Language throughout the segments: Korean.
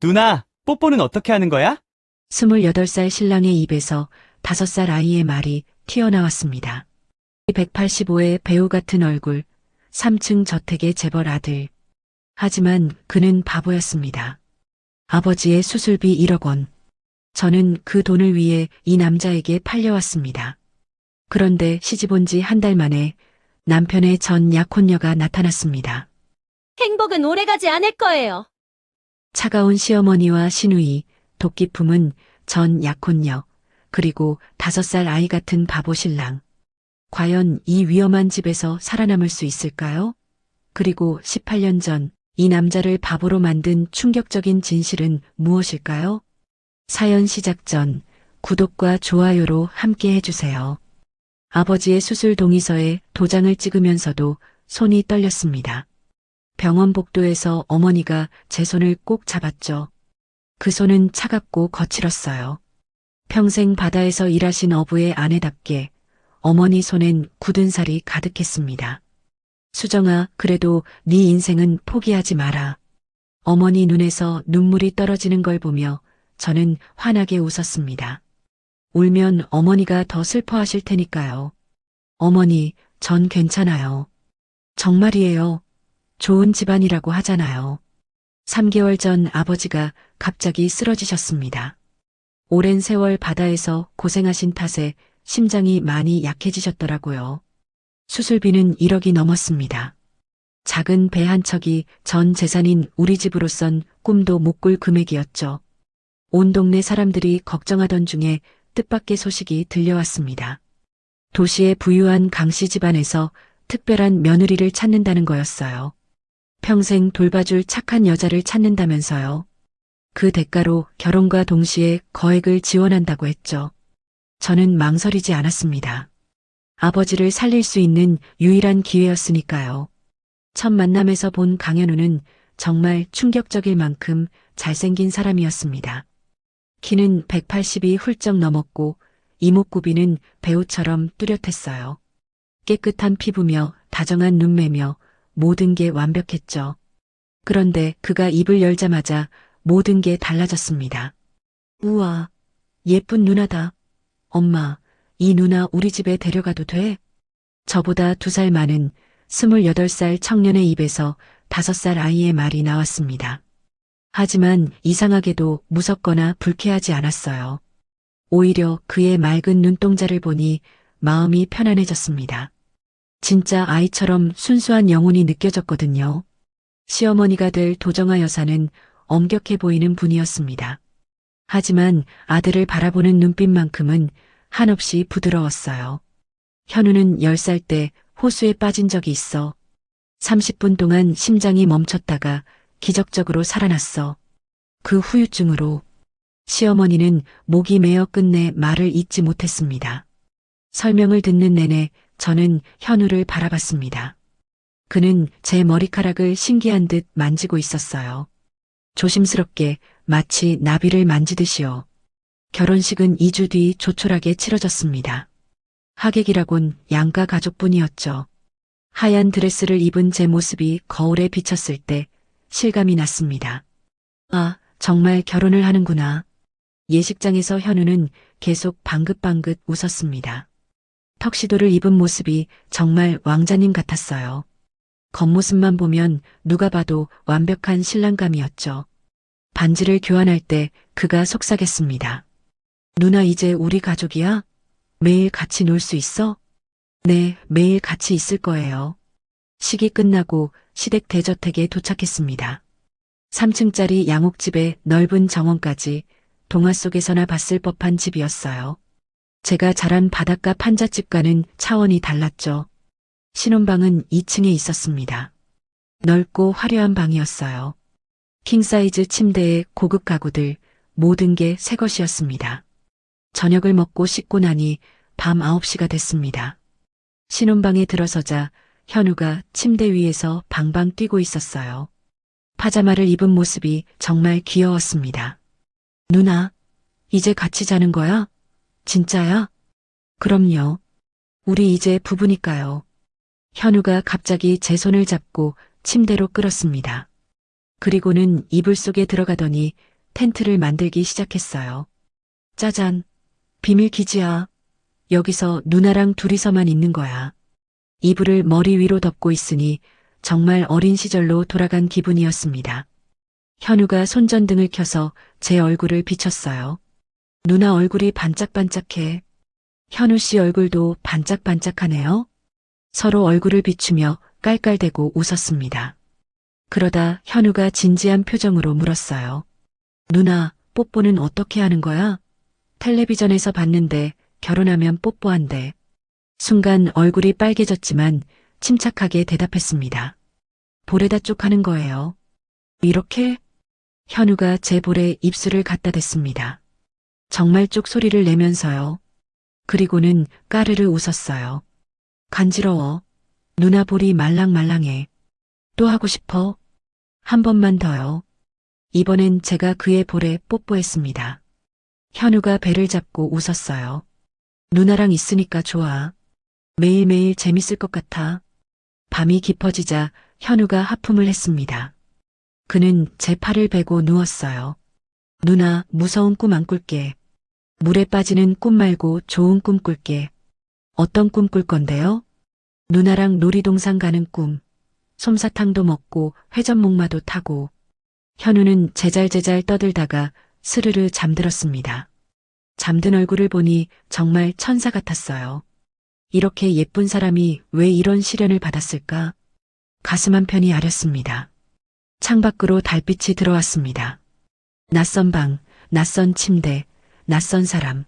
누나, 뽀뽀는 어떻게 하는 거야? 28살 신랑의 입에서 5살 아이의 말이 튀어나왔습니다. 185의 배우 같은 얼굴, 3층 저택의 재벌 아들. 하지만 그는 바보였습니다. 아버지의 수술비 1억 원. 저는 그 돈을 위해 이 남자에게 팔려왔습니다. 그런데 시집 온 지 한 달 만에 남편의 전 약혼녀가 나타났습니다. 행복은 오래가지 않을 거예요. 차가운 시어머니와 시누이, 도끼 품은 전 약혼녀, 그리고 5살 아이 같은 바보 신랑. 과연 이 위험한 집에서 살아남을 수 있을까요? 그리고 18년 전 이 남자를 바보로 만든 충격적인 진실은 무엇일까요? 사연 시작 전 구독과 좋아요로 함께 해주세요. 아버지의 수술 동의서에 도장을 찍으면서도 손이 떨렸습니다. 병원 복도에서 어머니가 제 손을 꼭 잡았죠. 그 손은 차갑고 거칠었어요. 평생 바다에서 일하신 어부의 아내답게 어머니 손엔 굳은 살이 가득했습니다. 수정아, 그래도 네 인생은 포기하지 마라. 어머니 눈에서 눈물이 떨어지는 걸 보며 저는 환하게 웃었습니다. 울면 어머니가 더 슬퍼하실 테니까요. 어머니, 전 괜찮아요. 정말이에요. 좋은 집안이라고 하잖아요. 3개월 전 아버지가 갑자기 쓰러지셨습니다. 오랜 세월 바다에서 고생하신 탓에 심장이 많이 약해지셨더라고요. 수술비는 1억이 넘었습니다. 작은 배 한 척이 전 재산인 우리 집으로선 꿈도 못 꿀 금액이었죠. 온 동네 사람들이 걱정하던 중에 뜻밖의 소식이 들려왔습니다. 도시의 부유한 강씨 집안에서 특별한 며느리를 찾는다는 거였어요. 평생 돌봐줄 착한 여자를 찾는다면서요. 그 대가로 결혼과 동시에 거액을 지원한다고 했죠. 저는 망설이지 않았습니다. 아버지를 살릴 수 있는 유일한 기회였으니까요. 첫 만남에서 본 강현우는 정말 충격적일 만큼 잘생긴 사람이었습니다. 키는 180이 훌쩍 넘었고 이목구비는 배우처럼 뚜렷했어요. 깨끗한 피부며 다정한 눈매며 모든 게 완벽했죠. 그런데 그가 입을 열자마자 모든 게 달라졌습니다. 우와, 예쁜 누나다. 엄마, 이 누나 우리 집에 데려가도 돼? 저보다 2살 많은 28살 청년의 입에서 5살 아이의 말이 나왔습니다. 하지만 이상하게도 무섭거나 불쾌하지 않았어요. 오히려 그의 맑은 눈동자를 보니 마음이 편안해졌습니다. 진짜 아이처럼 순수한 영혼이 느껴졌거든요. 시어머니가 될 도정아 여사는 엄격해 보이는 분이었습니다. 하지만 아들을 바라보는 눈빛만큼은 한없이 부드러웠어요. 현우는 10살 때 호수에 빠진 적이 있어. 30분 동안 심장이 멈췄다가 기적적으로 살아났어. 그 후유증으로 시어머니는 목이 메어 끝내 말을 잇지 못했습니다. 설명을 듣는 내내 저는 현우를 바라봤습니다. 그는 제 머리카락을 신기한 듯 만지고 있었어요. 조심스럽게 마치 나비를 만지듯이요. 결혼식은 2주 뒤 조촐하게 치러졌습니다. 하객이라곤 양가 가족뿐이었죠. 하얀 드레스를 입은 제 모습이 거울에 비쳤을 때 실감이 났습니다. 아, 정말 결혼을 하는구나. 예식장에서 현우는 계속 방긋방긋 웃었습니다. 턱시도를 입은 모습이 정말 왕자님 같았어요. 겉모습만 보면 누가 봐도 완벽한 신랑감이었죠. 반지를 교환할 때 그가 속삭였습니다. 누나 이제 우리 가족이야? 매일 같이 놀 수 있어? 네, 매일 같이 있을 거예요. 식이 끝나고 시댁 대저택에 도착했습니다. 3층짜리 양옥집의 넓은 정원까지 동화 속에서나 봤을 법한 집이었어요. 제가 자란 바닷가 판잣집과는 차원이 달랐죠. 신혼방은 2층에 있었습니다. 넓고 화려한 방이었어요. 킹사이즈 침대에 고급 가구들, 모든 게 새 것이었습니다. 저녁을 먹고 씻고 나니 밤 9시가 됐습니다. 신혼방에 들어서자 현우가 침대 위에서 방방 뛰고 있었어요. 파자마를 입은 모습이 정말 귀여웠습니다. 누나, 이제 같이 자는 거야? 진짜야? 그럼요. 우리 이제 부부니까요. 현우가 갑자기 제 손을 잡고 침대로 끌었습니다. 그리고는 이불 속에 들어가더니 텐트를 만들기 시작했어요. 짜잔, 비밀 기지야. 여기서 누나랑 둘이서만 있는 거야. 이불을 머리 위로 덮고 있으니 정말 어린 시절로 돌아간 기분이었습니다. 현우가 손전등을 켜서 제 얼굴을 비췄어요. 누나 얼굴이 반짝반짝해. 현우 씨 얼굴도 반짝반짝하네요. 서로 얼굴을 비추며 깔깔대고 웃었습니다. 그러다 현우가 진지한 표정으로 물었어요. 누나, 뽀뽀는 어떻게 하는 거야? 텔레비전에서 봤는데 결혼하면 뽀뽀한대. 순간 얼굴이 빨개졌지만 침착하게 대답했습니다. 볼에다 쪽 하는 거예요. 이렇게? 현우가 제 볼에 입술을 갖다 댔습니다. 정말 쪽 소리를 내면서요. 그리고는 까르르 웃었어요. 간지러워. 누나 볼이 말랑말랑해. 또 하고 싶어? 한 번만 더요. 이번엔 제가 그의 볼에 뽀뽀했습니다. 현우가 배를 잡고 웃었어요. 누나랑 있으니까 좋아. 매일매일 재밌을 것 같아. 밤이 깊어지자 현우가 하품을 했습니다. 그는 제 팔을 베고 누웠어요. 누나, 무서운 꿈 안 꿀게. 물에 빠지는 꿈 말고 좋은 꿈 꿀게. 어떤 꿈 꿀 건데요? 누나랑 놀이동산 가는 꿈. 솜사탕도 먹고 회전목마도 타고. 현우는 제잘제잘 떠들다가 스르르 잠들었습니다. 잠든 얼굴을 보니 정말 천사 같았어요. 이렇게 예쁜 사람이 왜 이런 시련을 받았을까? 가슴 한편이 아렸습니다. 창밖으로 달빛이 들어왔습니다. 낯선 방, 낯선 침대, 낯선 사람.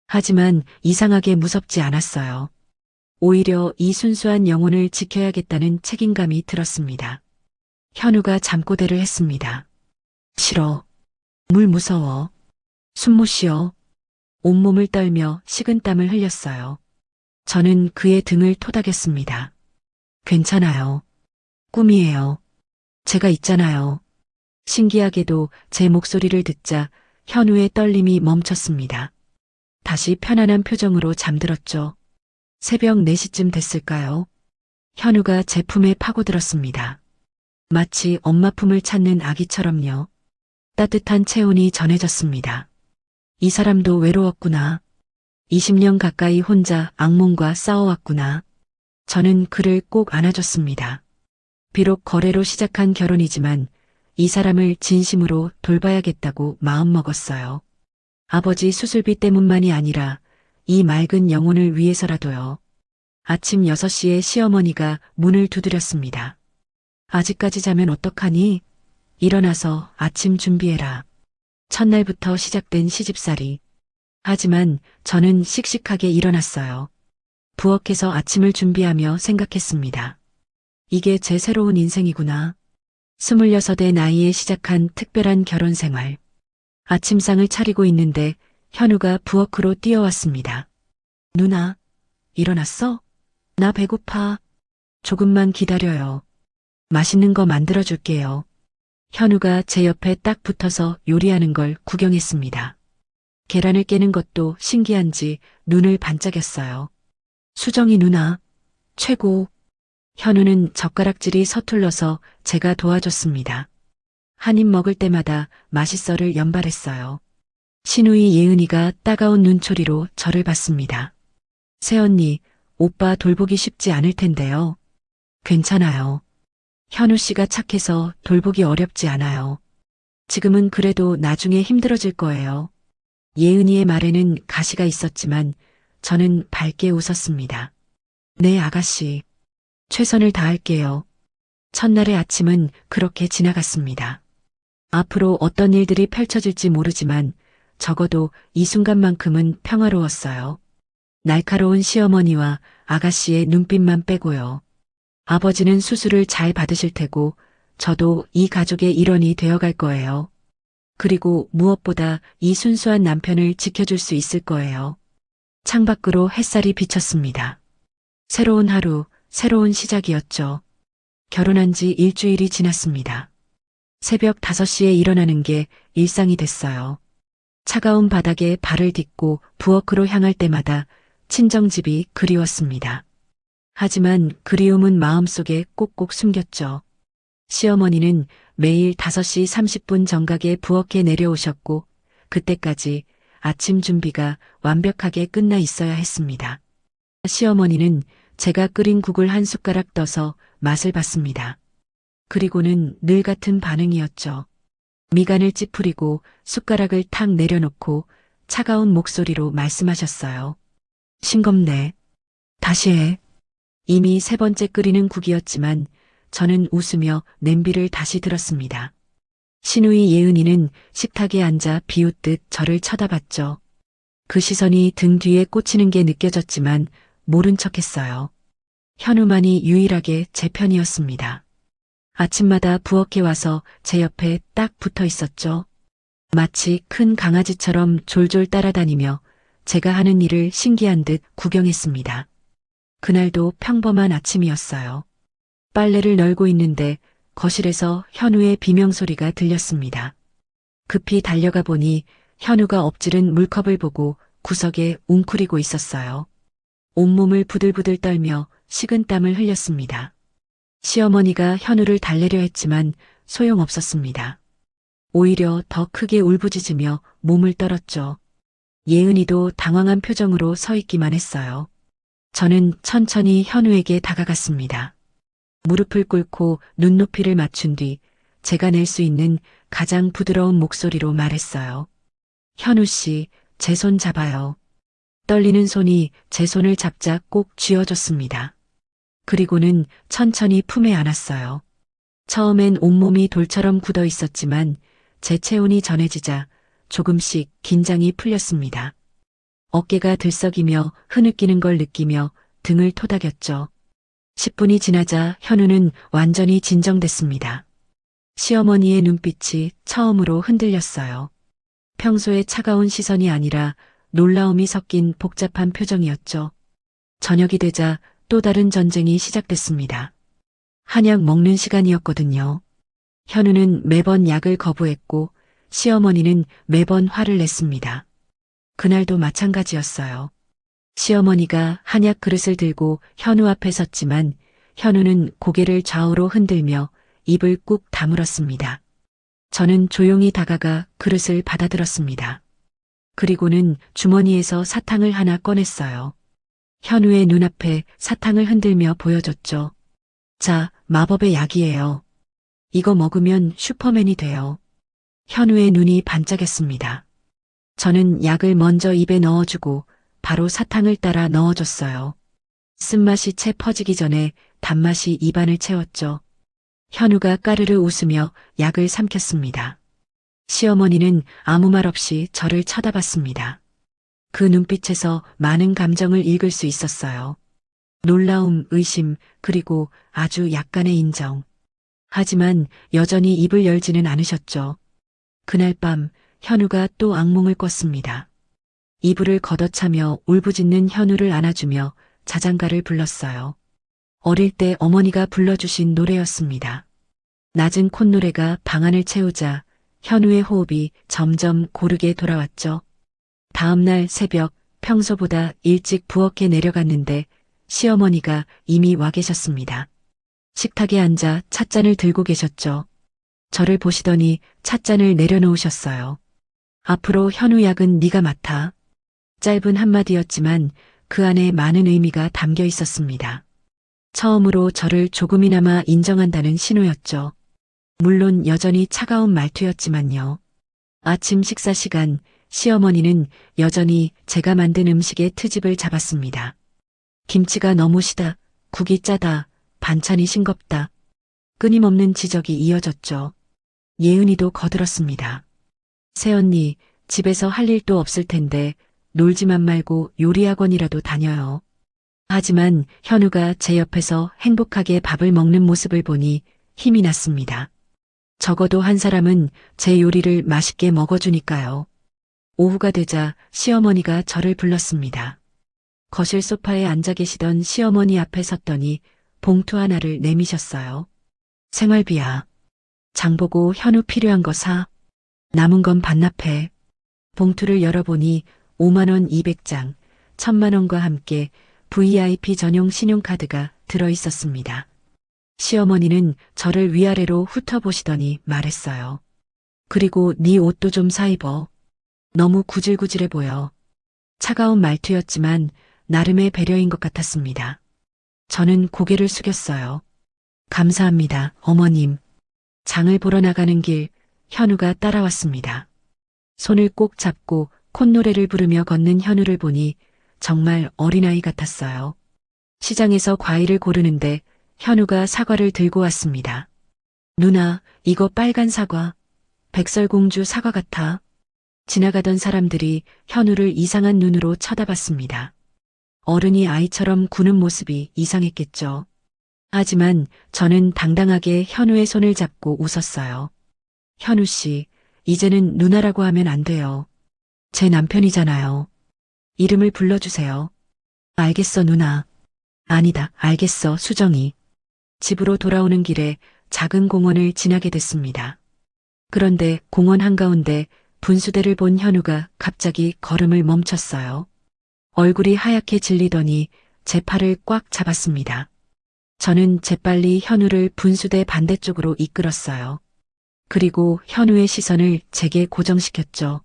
하지만 이상하게 무섭지 않았어요. 오히려 이 순수한 영혼을 지켜야겠다는 책임감이 들었습니다. 현우가 잠꼬대를 했습니다. 싫어. 물 무서워. 숨 못 쉬어. 온몸을 떨며 식은땀을 흘렸어요. 저는 그의 등을 토닥였습니다. 괜찮아요. 꿈이에요. 제가 있잖아요. 신기하게도 제 목소리를 듣자 현우의 떨림이 멈췄습니다. 다시 편안한 표정으로 잠들었죠. 새벽 4시쯤 됐을까요? 현우가 제 품에 파고들었습니다. 마치 엄마 품을 찾는 아기처럼요. 따뜻한 체온이 전해졌습니다. 이 사람도 외로웠구나. 20년 가까이 혼자 악몽과 싸워왔구나. 저는 그를 꼭 안아줬습니다. 비록 거래로 시작한 결혼이지만 이 사람을 진심으로 돌봐야겠다고 마음먹었어요. 아버지 수술비 때문만이 아니라 이 맑은 영혼을 위해서라도요. 아침 6시에 시어머니가 문을 두드렸습니다. 아직까지 자면 어떡하니? 일어나서 아침 준비해라. 첫날부터 시작된 시집살이. 하지만 저는 씩씩하게 일어났어요. 부엌에서 아침을 준비하며 생각했습니다. 이게 제 새로운 인생이구나. 26의 나이에 시작한 특별한 결혼 생활. 아침상을 차리고 있는데 현우가 부엌으로 뛰어왔습니다. 누나, 일어났어? 나 배고파. 조금만 기다려요. 맛있는 거 만들어줄게요. 현우가 제 옆에 딱 붙어서 요리하는 걸 구경했습니다. 계란을 깨는 것도 신기한지 눈을 반짝였어요. 수정이 누나, 최고. 현우는 젓가락질이 서툴러서 제가 도와줬습니다. 한 입 먹을 때마다 맛있어를 연발했어요. 시누이 예은이가 따가운 눈초리로 저를 봤습니다. 새언니, 오빠 돌보기 쉽지 않을 텐데요. 괜찮아요. 현우 씨가 착해서 돌보기 어렵지 않아요. 지금은 그래도 나중에 힘들어질 거예요. 예은이의 말에는 가시가 있었지만 저는 밝게 웃었습니다. 네, 아가씨. 최선을 다할게요. 첫날의 아침은 그렇게 지나갔습니다. 앞으로 어떤 일들이 펼쳐질지 모르지만 적어도 이 순간만큼은 평화로웠어요. 날카로운 시어머니와 아가씨의 눈빛만 빼고요. 아버지는 수술을 잘 받으실 테고 저도 이 가족의 일원이 되어갈 거예요. 그리고 무엇보다 이 순수한 남편을 지켜줄 수 있을 거예요. 창밖으로 햇살이 비쳤습니다. 새로운 하루, 새로운 시작이었죠. 결혼한 지 일주일이 지났습니다. 새벽 5시에 일어나는 게 일상이 됐어요. 차가운 바닥에 발을 딛고 부엌으로 향할 때마다 친정집이 그리웠습니다. 하지만 그리움은 마음속에 꼭꼭 숨겼죠. 시어머니는 매일 5시 30분 정각에 부엌에 내려오셨고 그때까지 아침 준비가 완벽하게 끝나 있어야 했습니다. 시어머니는 제가 끓인 국을 한 숟가락 떠서 맛을 봤습니다. 그리고는 늘 같은 반응이었죠. 미간을 찌푸리고 숟가락을 탁 내려놓고 차가운 목소리로 말씀하셨어요. 싱겁네. 다시 해. 이미 3번째 끓이는 국이었지만 저는 웃으며 냄비를 다시 들었습니다. 시누이 예은이는 식탁에 앉아 비웃듯 저를 쳐다봤죠. 그 시선이 등 뒤에 꽂히는 게 느껴졌지만 모른 척했어요. 현우만이 유일하게 제 편이었습니다. 아침마다 부엌에 와서 제 옆에 딱 붙어 있었죠. 마치 큰 강아지처럼 졸졸 따라다니며 제가 하는 일을 신기한 듯 구경했습니다. 그날도 평범한 아침이었어요. 빨래를 널고 있는데 거실에서 현우의 비명소리가 들렸습니다. 급히 달려가 보니 현우가 엎질은 물컵을 보고 구석에 웅크리고 있었어요. 온몸을 부들부들 떨며 식은땀을 흘렸습니다. 시어머니가 현우를 달래려 했지만 소용없었습니다. 오히려 더 크게 울부짖으며 몸을 떨었죠. 예은이도 당황한 표정으로 서 있기만 했어요. 저는 천천히 현우에게 다가갔습니다. 무릎을 꿇고 눈높이를 맞춘 뒤 제가 낼 수 있는 가장 부드러운 목소리로 말했어요. 현우 씨, 제 손 잡아요. 떨리는 손이 제 손을 잡자 꼭 쥐어줬습니다. 그리고는 천천히 품에 안았어요. 처음엔 온몸이 돌처럼 굳어 있었지만 제 체온이 전해지자 조금씩 긴장이 풀렸습니다. 어깨가 들썩이며 흐느끼는 걸 느끼며 등을 토닥였죠. 10분이 지나자 현우는 완전히 진정됐습니다. 시어머니의 눈빛이 처음으로 흔들렸어요. 평소의 차가운 시선이 아니라 놀라움이 섞인 복잡한 표정이었죠. 저녁이 되자 또 다른 전쟁이 시작됐습니다. 한약 먹는 시간이었거든요. 현우는 매번 약을 거부했고 시어머니는 매번 화를 냈습니다. 그날도 마찬가지였어요. 시어머니가 한약 그릇을 들고 현우 앞에 섰지만 현우는 고개를 좌우로 흔들며 입을 꾹 다물었습니다. 저는 조용히 다가가 그릇을 받아들었습니다. 그리고는 주머니에서 사탕을 하나 꺼냈어요. 현우의 눈앞에 사탕을 흔들며 보여줬죠. 자, 마법의 약이에요. 이거 먹으면 슈퍼맨이 돼요. 현우의 눈이 반짝였습니다. 저는 약을 먼저 입에 넣어주고 바로 사탕을 따라 넣어줬어요. 쓴맛이 채 퍼지기 전에 단맛이 입안을 채웠죠. 현우가 까르르 웃으며 약을 삼켰습니다. 시어머니는 아무 말 없이 저를 쳐다봤습니다. 그 눈빛에서 많은 감정을 읽을 수 있었어요. 놀라움, 의심, 그리고 아주 약간의 인정. 하지만 여전히 입을 열지는 않으셨죠. 그날 밤 현우가 또 악몽을 꿨습니다. 이불을 걷어차며 울부짖는 현우를 안아주며 자장가를 불렀어요. 어릴 때 어머니가 불러주신 노래였습니다. 낮은 콧노래가 방안을 채우자 현우의 호흡이 점점 고르게 돌아왔죠. 다음 날 새벽 평소보다 일찍 부엌에 내려갔는데 시어머니가 이미 와 계셨습니다. 식탁에 앉아 찻잔을 들고 계셨죠. 저를 보시더니 찻잔을 내려놓으셨어요. 앞으로 현우 약은 네가 맡아. 짧은 한마디였지만 그 안에 많은 의미가 담겨 있었습니다. 처음으로 저를 조금이나마 인정한다는 신호였죠. 물론 여전히 차가운 말투였지만요. 아침 식사 시간 시어머니는 여전히 제가 만든 음식의 트집을 잡았습니다. 김치가 너무 시다, 국이 짜다, 반찬이 싱겁다. 끊임없는 지적이 이어졌죠. 예은이도 거들었습니다. 새언니, 집에서 할 일도 없을 텐데 놀지만 말고 요리학원이라도 다녀요. 하지만 현우가 제 옆에서 행복하게 밥을 먹는 모습을 보니 힘이 났습니다. 적어도 한 사람은 제 요리를 맛있게 먹어주니까요. 오후가 되자 시어머니가 저를 불렀습니다. 거실 소파에 앉아 계시던 시어머니 앞에 섰더니 봉투 하나를 내미셨어요. 생활비야. 장보고 현우 필요한 거 사. 남은 건 반납해. 봉투를 열어보니 5만원 200장, 1000만원과 함께 VIP 전용 신용카드가 들어있었습니다. 시어머니는 저를 위아래로 훑어보시더니 말했어요. 그리고 네 옷도 좀 사입어. 너무 구질구질해 보여. 차가운 말투였지만 나름의 배려인 것 같았습니다. 저는 고개를 숙였어요. 감사합니다, 어머님. 장을 보러 나가는 길, 현우가 따라왔습니다. 손을 꼭 잡고 콧노래를 부르며 걷는 현우를 보니 정말 어린아이 같았어요. 시장에서 과일을 고르는데 현우가 사과를 들고 왔습니다. 누나, 이거 빨간 사과. 백설공주 사과 같아. 지나가던 사람들이 현우를 이상한 눈으로 쳐다봤습니다. 어른이 아이처럼 구는 모습이 이상했겠죠. 하지만 저는 당당하게 현우의 손을 잡고 웃었어요. 현우 씨, 이제는 누나라고 하면 안 돼요. 제 남편이잖아요. 이름을 불러주세요. 알겠어, 누나. 아니다, 알겠어, 수정이. 집으로 돌아오는 길에 작은 공원을 지나게 됐습니다. 그런데 공원 한가운데 분수대를 본 현우가 갑자기 걸음을 멈췄어요. 얼굴이 하얗게 질리더니 제 팔을 꽉 잡았습니다. 저는 재빨리 현우를 분수대 반대쪽으로 이끌었어요. 그리고 현우의 시선을 제게 고정시켰죠.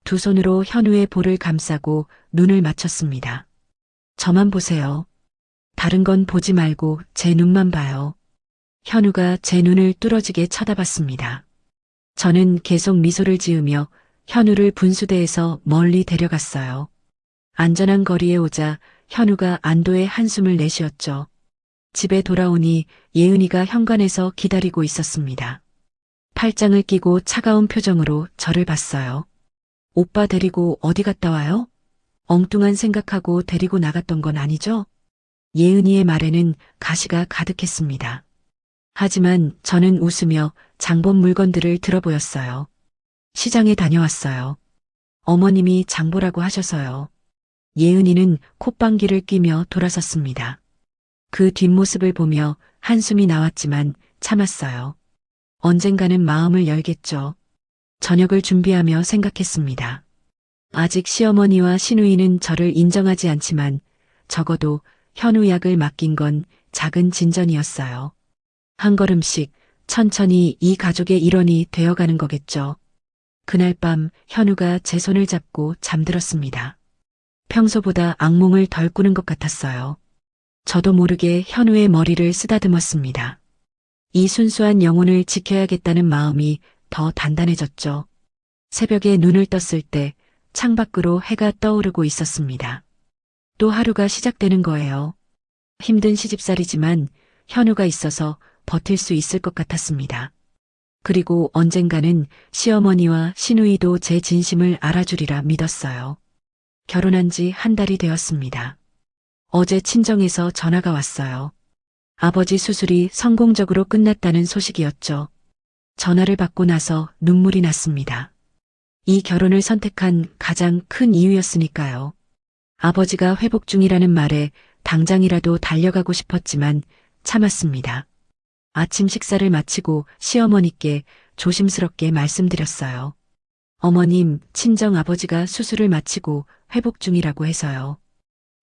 두 손으로 현우의 볼을 감싸고 눈을 맞췄습니다. 저만 보세요. 다른 건 보지 말고 제 눈만 봐요. 현우가 제 눈을 뚫어지게 쳐다봤습니다. 저는 계속 미소를 지으며 현우를 분수대에서 멀리 데려갔어요. 안전한 거리에 오자 현우가 안도의 한숨을 내쉬었죠. 집에 돌아오니 예은이가 현관에서 기다리고 있었습니다. 팔짱을 끼고 차가운 표정으로 저를 봤어요. 오빠 데리고 어디 갔다 와요? 엉뚱한 생각하고 데리고 나갔던 건 아니죠? 예은이의 말에는 가시가 가득했습니다. 하지만 저는 웃으며 장본 물건들을 들어보였어요. 시장에 다녀왔어요. 어머님이 장보라고 하셔서요. 예은이는 콧방귀를 뀌며 돌아섰습니다. 그 뒷모습을 보며 한숨이 나왔지만 참았어요. 언젠가는 마음을 열겠죠. 저녁을 준비하며 생각했습니다. 아직 시어머니와 시누이는 저를 인정하지 않지만 적어도 현우 약을 맡긴 건 작은 진전이었어요. 한 걸음씩 천천히 이 가족의 일원이 되어가는 거겠죠. 그날 밤 현우가 제 손을 잡고 잠들었습니다. 평소보다 악몽을 덜 꾸는 것 같았어요. 저도 모르게 현우의 머리를 쓰다듬었습니다. 이 순수한 영혼을 지켜야겠다는 마음이 더 단단해졌죠. 새벽에 눈을 떴을 때 창밖으로 해가 떠오르고 있었습니다. 또 하루가 시작되는 거예요. 힘든 시집살이지만 현우가 있어서 버틸 수 있을 것 같았습니다. 그리고 언젠가는 시어머니와 시누이도 제 진심을 알아주리라 믿었어요. 결혼한 지 한 달이 되었습니다. 어제 친정에서 전화가 왔어요. 아버지 수술이 성공적으로 끝났다는 소식이었죠. 전화를 받고 나서 눈물이 났습니다. 이 결혼을 선택한 가장 큰 이유였으니까요. 아버지가 회복 중이라는 말에 당장이라도 달려가고 싶었지만 참았습니다. 아침 식사를 마치고 시어머니께 조심스럽게 말씀드렸어요. 어머님, 친정 아버지가 수술을 마치고 회복 중이라고 해서요.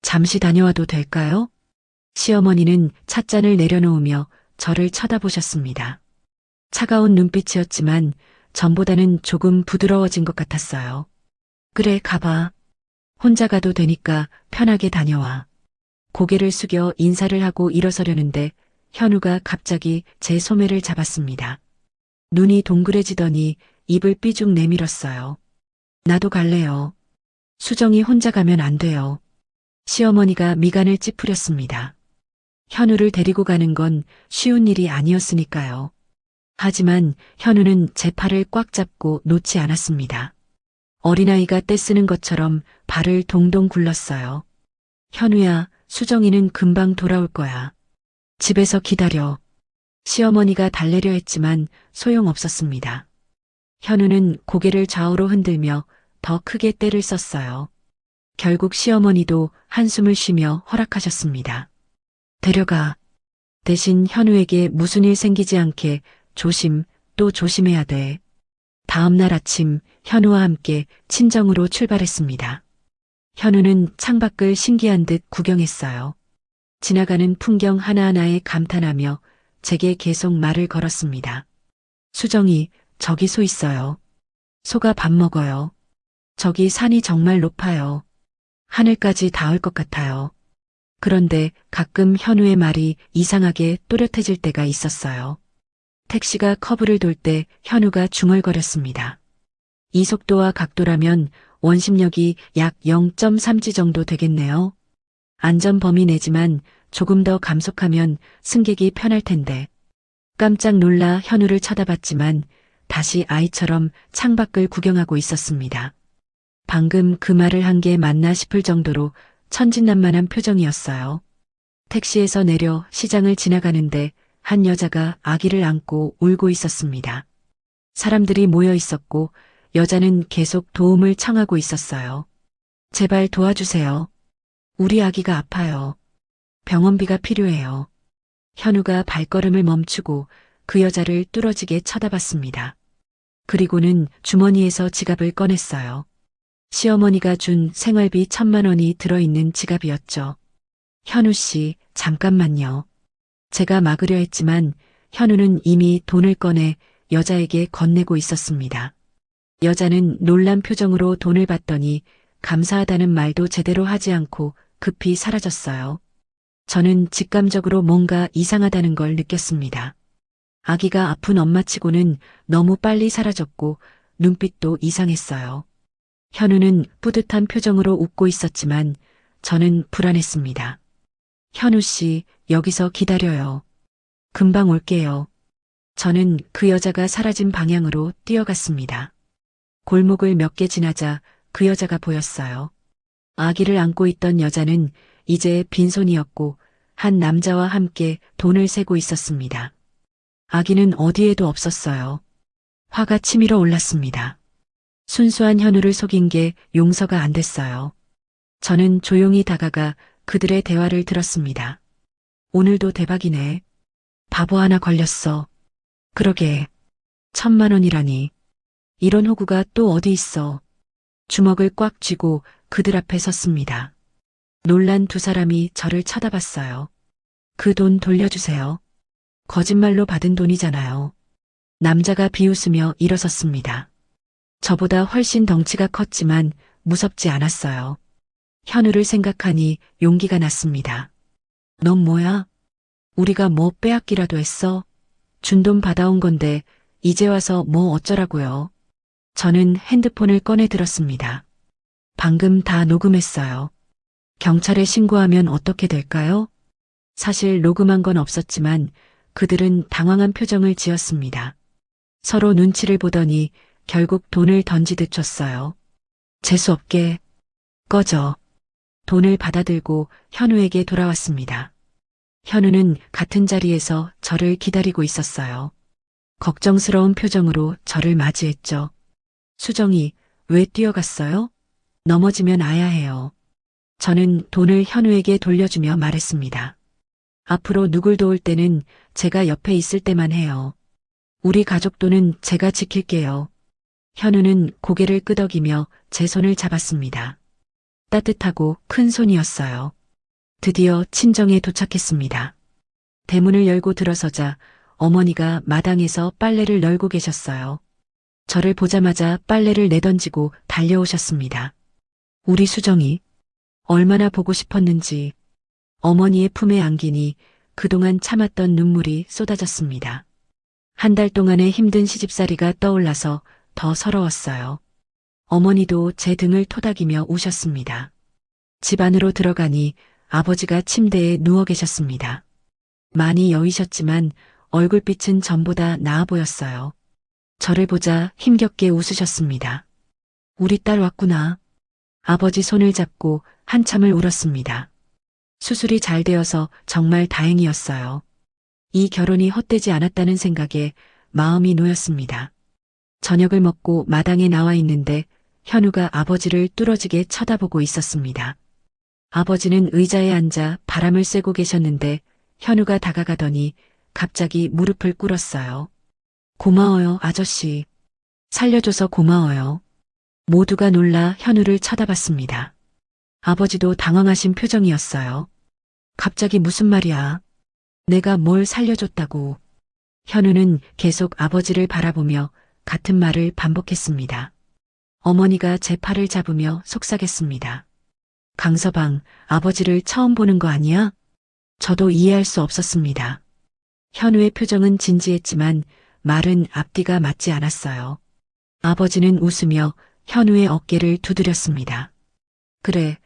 잠시 다녀와도 될까요? 시어머니는 찻잔을 내려놓으며 저를 쳐다보셨습니다. 차가운 눈빛이었지만 전보다는 조금 부드러워진 것 같았어요. 그래, 가봐. 혼자 가도 되니까 편하게 다녀와. 고개를 숙여 인사를 하고 일어서려는데 현우가 갑자기 제 소매를 잡았습니다. 눈이 동그래지더니 입을 삐죽 내밀었어요. 나도 갈래요. 수정이 혼자 가면 안 돼요. 시어머니가 미간을 찌푸렸습니다. 현우를 데리고 가는 건 쉬운 일이 아니었으니까요. 하지만 현우는 제 팔을 꽉 잡고 놓지 않았습니다. 어린아이가 떼쓰는 것처럼 발을 동동 굴렀어요. 현우야, 수정이는 금방 돌아올 거야. 집에서 기다려. 시어머니가 달래려 했지만 소용없었습니다. 현우는 고개를 좌우로 흔들며 더 크게 떼를 썼어요. 결국 시어머니도 한숨을 쉬며 허락하셨습니다. 데려가. 대신 현우에게 무슨 일 생기지 않게 조심 또 조심해야 돼. 다음 날 아침 현우와 함께 친정으로 출발했습니다. 현우는 창밖을 신기한 듯 구경했어요. 지나가는 풍경 하나하나에 감탄하며 제게 계속 말을 걸었습니다. 수정이, 저기 소 있어요. 소가 밥 먹어요. 저기 산이 정말 높아요. 하늘까지 닿을 것 같아요. 그런데 가끔 현우의 말이 이상하게 또렷해질 때가 있었어요. 택시가 커브를 돌 때 현우가 중얼거렸습니다. 이 속도와 각도라면 원심력이 약 0.3G 정도 되겠네요. 안전 범위 내지만 조금 더 감속하면 승객이 편할 텐데. 깜짝 놀라 현우를 쳐다봤지만 다시 아이처럼 창밖을 구경하고 있었습니다. 방금 그 말을 한 게 맞나 싶을 정도로 천진난만한 표정이었어요. 택시에서 내려 시장을 지나가는데 한 여자가 아기를 안고 울고 있었습니다. 사람들이 모여 있었고 여자는 계속 도움을 청하고 있었어요. 제발 도와주세요. 우리 아기가 아파요. 병원비가 필요해요. 현우가 발걸음을 멈추고 그 여자를 뚫어지게 쳐다봤습니다. 그리고는 주머니에서 지갑을 꺼냈어요. 시어머니가 준 생활비 1,000만 원이 들어있는 지갑이었죠. 현우 씨, 잠깐만요. 제가 막으려 했지만 현우는 이미 돈을 꺼내 여자에게 건네고 있었습니다. 여자는 놀란 표정으로 돈을 받더니 감사하다는 말도 제대로 하지 않고 급히 사라졌어요. 저는 직감적으로 뭔가 이상하다는 걸 느꼈습니다. 아기가 아픈 엄마치고는 너무 빨리 사라졌고 눈빛도 이상했어요. 현우는 뿌듯한 표정으로 웃고 있었지만 저는 불안했습니다. 현우 씨, 여기서 기다려요. 금방 올게요. 저는 그 여자가 사라진 방향으로 뛰어갔습니다. 골목을 몇 개 지나자 그 여자가 보였어요. 아기를 안고 있던 여자는 이제 빈손이었고 한 남자와 함께 돈을 세고 있었습니다. 아기는 어디에도 없었어요. 화가 치밀어 올랐습니다. 순수한 현우를 속인 게 용서가 안 됐어요. 저는 조용히 다가가 그들의 대화를 들었습니다. 오늘도 대박이네. 바보 하나 걸렸어. 그러게. 1,000만 원이라니. 이런 호구가 또 어디 있어. 주먹을 꽉 쥐고 그들 앞에 섰습니다. 놀란 두 사람이 저를 쳐다봤어요. 그 돈 돌려주세요. 거짓말로 받은 돈이잖아요. 남자가 비웃으며 일어섰습니다. 저보다 훨씬 덩치가 컸지만 무섭지 않았어요. 현우를 생각하니 용기가 났습니다. 넌 뭐야? 우리가 뭐 빼앗기라도 했어? 준 돈 받아온 건데 이제 와서 뭐 어쩌라고요? 저는 핸드폰을 꺼내 들었습니다. 방금 다 녹음했어요. 경찰에 신고하면 어떻게 될까요? 사실 녹음한 건 없었지만 그들은 당황한 표정을 지었습니다. 서로 눈치를 보더니 결국 돈을 던지듯 줬어요. 재수없게. 꺼져. 돈을 받아들고 현우에게 돌아왔습니다. 현우는 같은 자리에서 저를 기다리고 있었어요. 걱정스러운 표정으로 저를 맞이했죠. 수정이, 왜 뛰어갔어요? 넘어지면 아야 해요. 저는 돈을 현우에게 돌려주며 말했습니다. 앞으로 누굴 도울 때는 제가 옆에 있을 때만 해요. 우리 가족 돈은 제가 지킬게요. 현우는 고개를 끄덕이며 제 손을 잡았습니다. 따뜻하고 큰 손이었어요. 드디어 친정에 도착했습니다. 대문을 열고 들어서자 어머니가 마당에서 빨래를 널고 계셨어요. 저를 보자마자 빨래를 내던지고 달려오셨습니다. 우리 수정이 얼마나 보고 싶었는지 어머니의 품에 안기니 그동안 참았던 눈물이 쏟아졌습니다. 한 달 동안의 힘든 시집살이가 떠올라서 더 서러웠어요. 어머니도 제 등을 토닥이며 우셨습니다. 집 안으로 들어가니 아버지가 침대에 누워 계셨습니다. 많이 여위셨지만 얼굴빛은 전보다 나아 보였어요. 저를 보자 힘겹게 웃으셨습니다. 우리 딸 왔구나. 아버지 손을 잡고 한참을 울었습니다. 수술이 잘 되어서 정말 다행이었어요. 이 결혼이 헛되지 않았다는 생각에 마음이 놓였습니다. 저녁을 먹고 마당에 나와 있는데 현우가 아버지를 뚫어지게 쳐다보고 있었습니다. 아버지는 의자에 앉아 바람을 쐬고 계셨는데 현우가 다가가더니 갑자기 무릎을 꿇었어요. 고마워요, 아저씨. 살려줘서 고마워요. 모두가 놀라 현우를 쳐다봤습니다. 아버지도 당황하신 표정이었어요. 갑자기 무슨 말이야? 내가 뭘 살려줬다고. 현우는 계속 아버지를 바라보며 같은 말을 반복했습니다. 어머니가 제 팔을 잡으며 속삭였습니다. 강서방, 아버지를 처음 보는 거 아니야? 저도 이해할 수 없었습니다. 현우의 표정은 진지했지만 말은 앞뒤가 맞지 않았어요. 아버지는 웃으며 현우의 어깨를 두드렸습니다. 그래,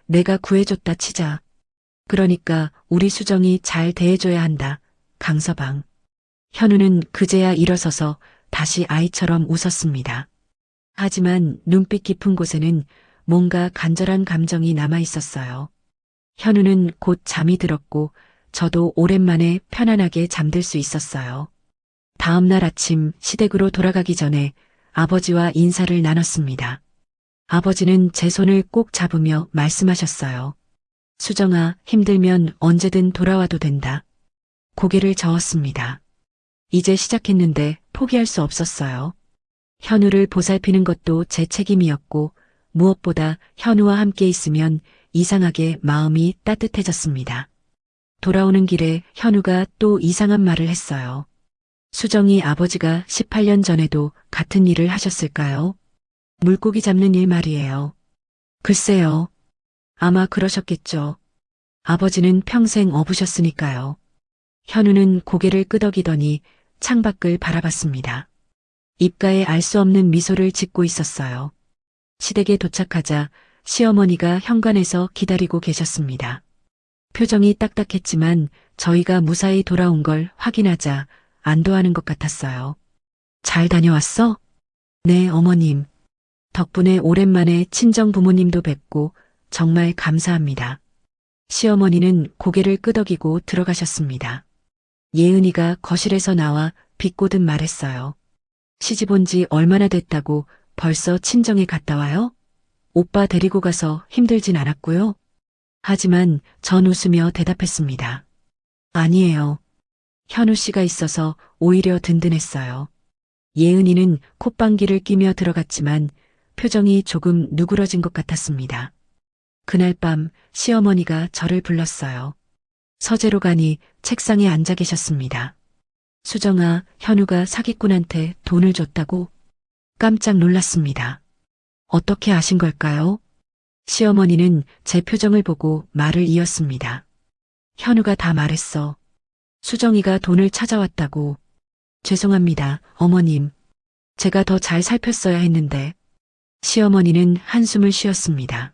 내가 구해줬다 치자. 그러니까 우리 수정이 잘 대해줘야 한다, 강서방. 현우는 그제야 일어서서 다시 아이처럼 웃었습니다. 하지만 눈빛 깊은 곳에는 뭔가 간절한 감정이 남아 있었어요. 현우는 곧 잠이 들었고 저도 오랜만에 편안하게 잠들 수 있었어요. 다음 날 아침 시댁으로 돌아가기 전에 아버지와 인사를 나눴습니다. 아버지는 제 손을 꼭 잡으며 말씀하셨어요. 수정아, 힘들면 언제든 돌아와도 된다. 고개를 저었습니다. 이제 시작했는데 포기할 수 없었어요. 현우를 보살피는 것도 제 책임이었고 무엇보다 현우와 함께 있으면 이상하게 마음이 따뜻해졌습니다. 돌아오는 길에 현우가 또 이상한 말을 했어요. 수정이 아버지가 18년 전에도 같은 일을 하셨을까요? 물고기 잡는 일 말이에요. 글쎄요. 아마 그러셨겠죠. 아버지는 평생 어부셨으니까요. 현우는 고개를 끄덕이더니 창밖을 바라봤습니다. 입가에 알 수 없는 미소를 짓고 있었어요. 시댁에 도착하자 시어머니가 현관에서 기다리고 계셨습니다. 표정이 딱딱했지만 저희가 무사히 돌아온 걸 확인하자 안도하는 것 같았어요. 잘 다녀왔어? 네, 어머님. 덕분에 오랜만에 친정 부모님도 뵙고 정말 감사합니다. 시어머니는 고개를 끄덕이고 들어가셨습니다. 예은이가 거실에서 나와 비꼬듯 말했어요. 시집 온 지 얼마나 됐다고 벌써 친정에 갔다 와요? 오빠 데리고 가서 힘들진 않았고요. 하지만 전 웃으며 대답했습니다. 아니에요. 현우 씨가 있어서 오히려 든든했어요. 예은이는 콧방귀를 뀌며 들어갔지만 표정이 조금 누그러진 것 같았습니다. 그날 밤 시어머니가 저를 불렀어요. 서재로 가니 책상에 앉아 계셨습니다. 수정아, 현우가 사기꾼한테 돈을 줬다고? 깜짝 놀랐습니다. 어떻게 아신 걸까요? 시어머니는 제 표정을 보고 말을 이었습니다. 현우가 다 말했어. 수정이가 돈을 찾아왔다고. 죄송합니다, 어머님. 제가 더 잘 살폈어야 했는데. 시어머니는 한숨을 쉬었습니다.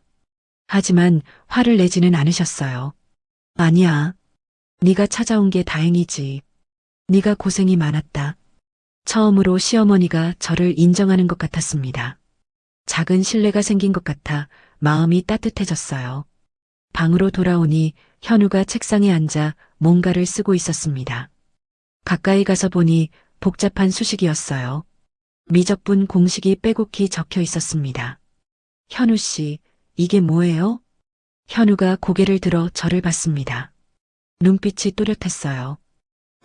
하지만 화를 내지는 않으셨어요. 아니야. 네가 찾아온 게 다행이지. 네가 고생이 많았다. 처음으로 시어머니가 저를 인정하는 것 같았습니다. 작은 신뢰가 생긴 것 같아 마음이 따뜻해졌어요. 방으로 돌아오니 현우가 책상에 앉아 뭔가를 쓰고 있었습니다. 가까이 가서 보니 복잡한 수식이었어요. 미적분 공식이 빼곡히 적혀 있었습니다. 현우 씨, 이게 뭐예요? 현우가 고개를 들어 저를 봤습니다. 눈빛이 또렷했어요.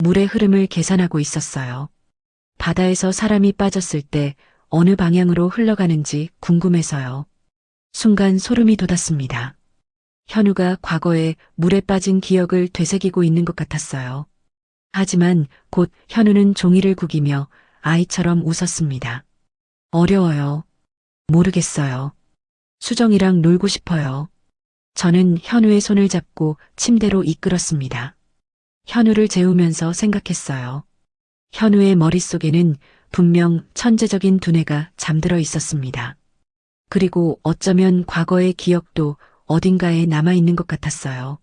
물의 흐름을 계산하고 있었어요. 바다에서 사람이 빠졌을 때 어느 방향으로 흘러가는지 궁금해서요. 순간 소름이 돋았습니다. 현우가 과거에 물에 빠진 기억을 되새기고 있는 것 같았어요. 하지만 곧 현우는 종이를 구기며 아이처럼 웃었습니다. 어려워요. 모르겠어요. 수정이랑 놀고 싶어요. 저는 현우의 손을 잡고 침대로 이끌었습니다. 현우를 재우면서 생각했어요. 현우의 머릿속에는 분명 천재적인 두뇌가 잠들어 있었습니다. 그리고 어쩌면 과거의 기억도 어딘가에 남아있는 것 같았어요.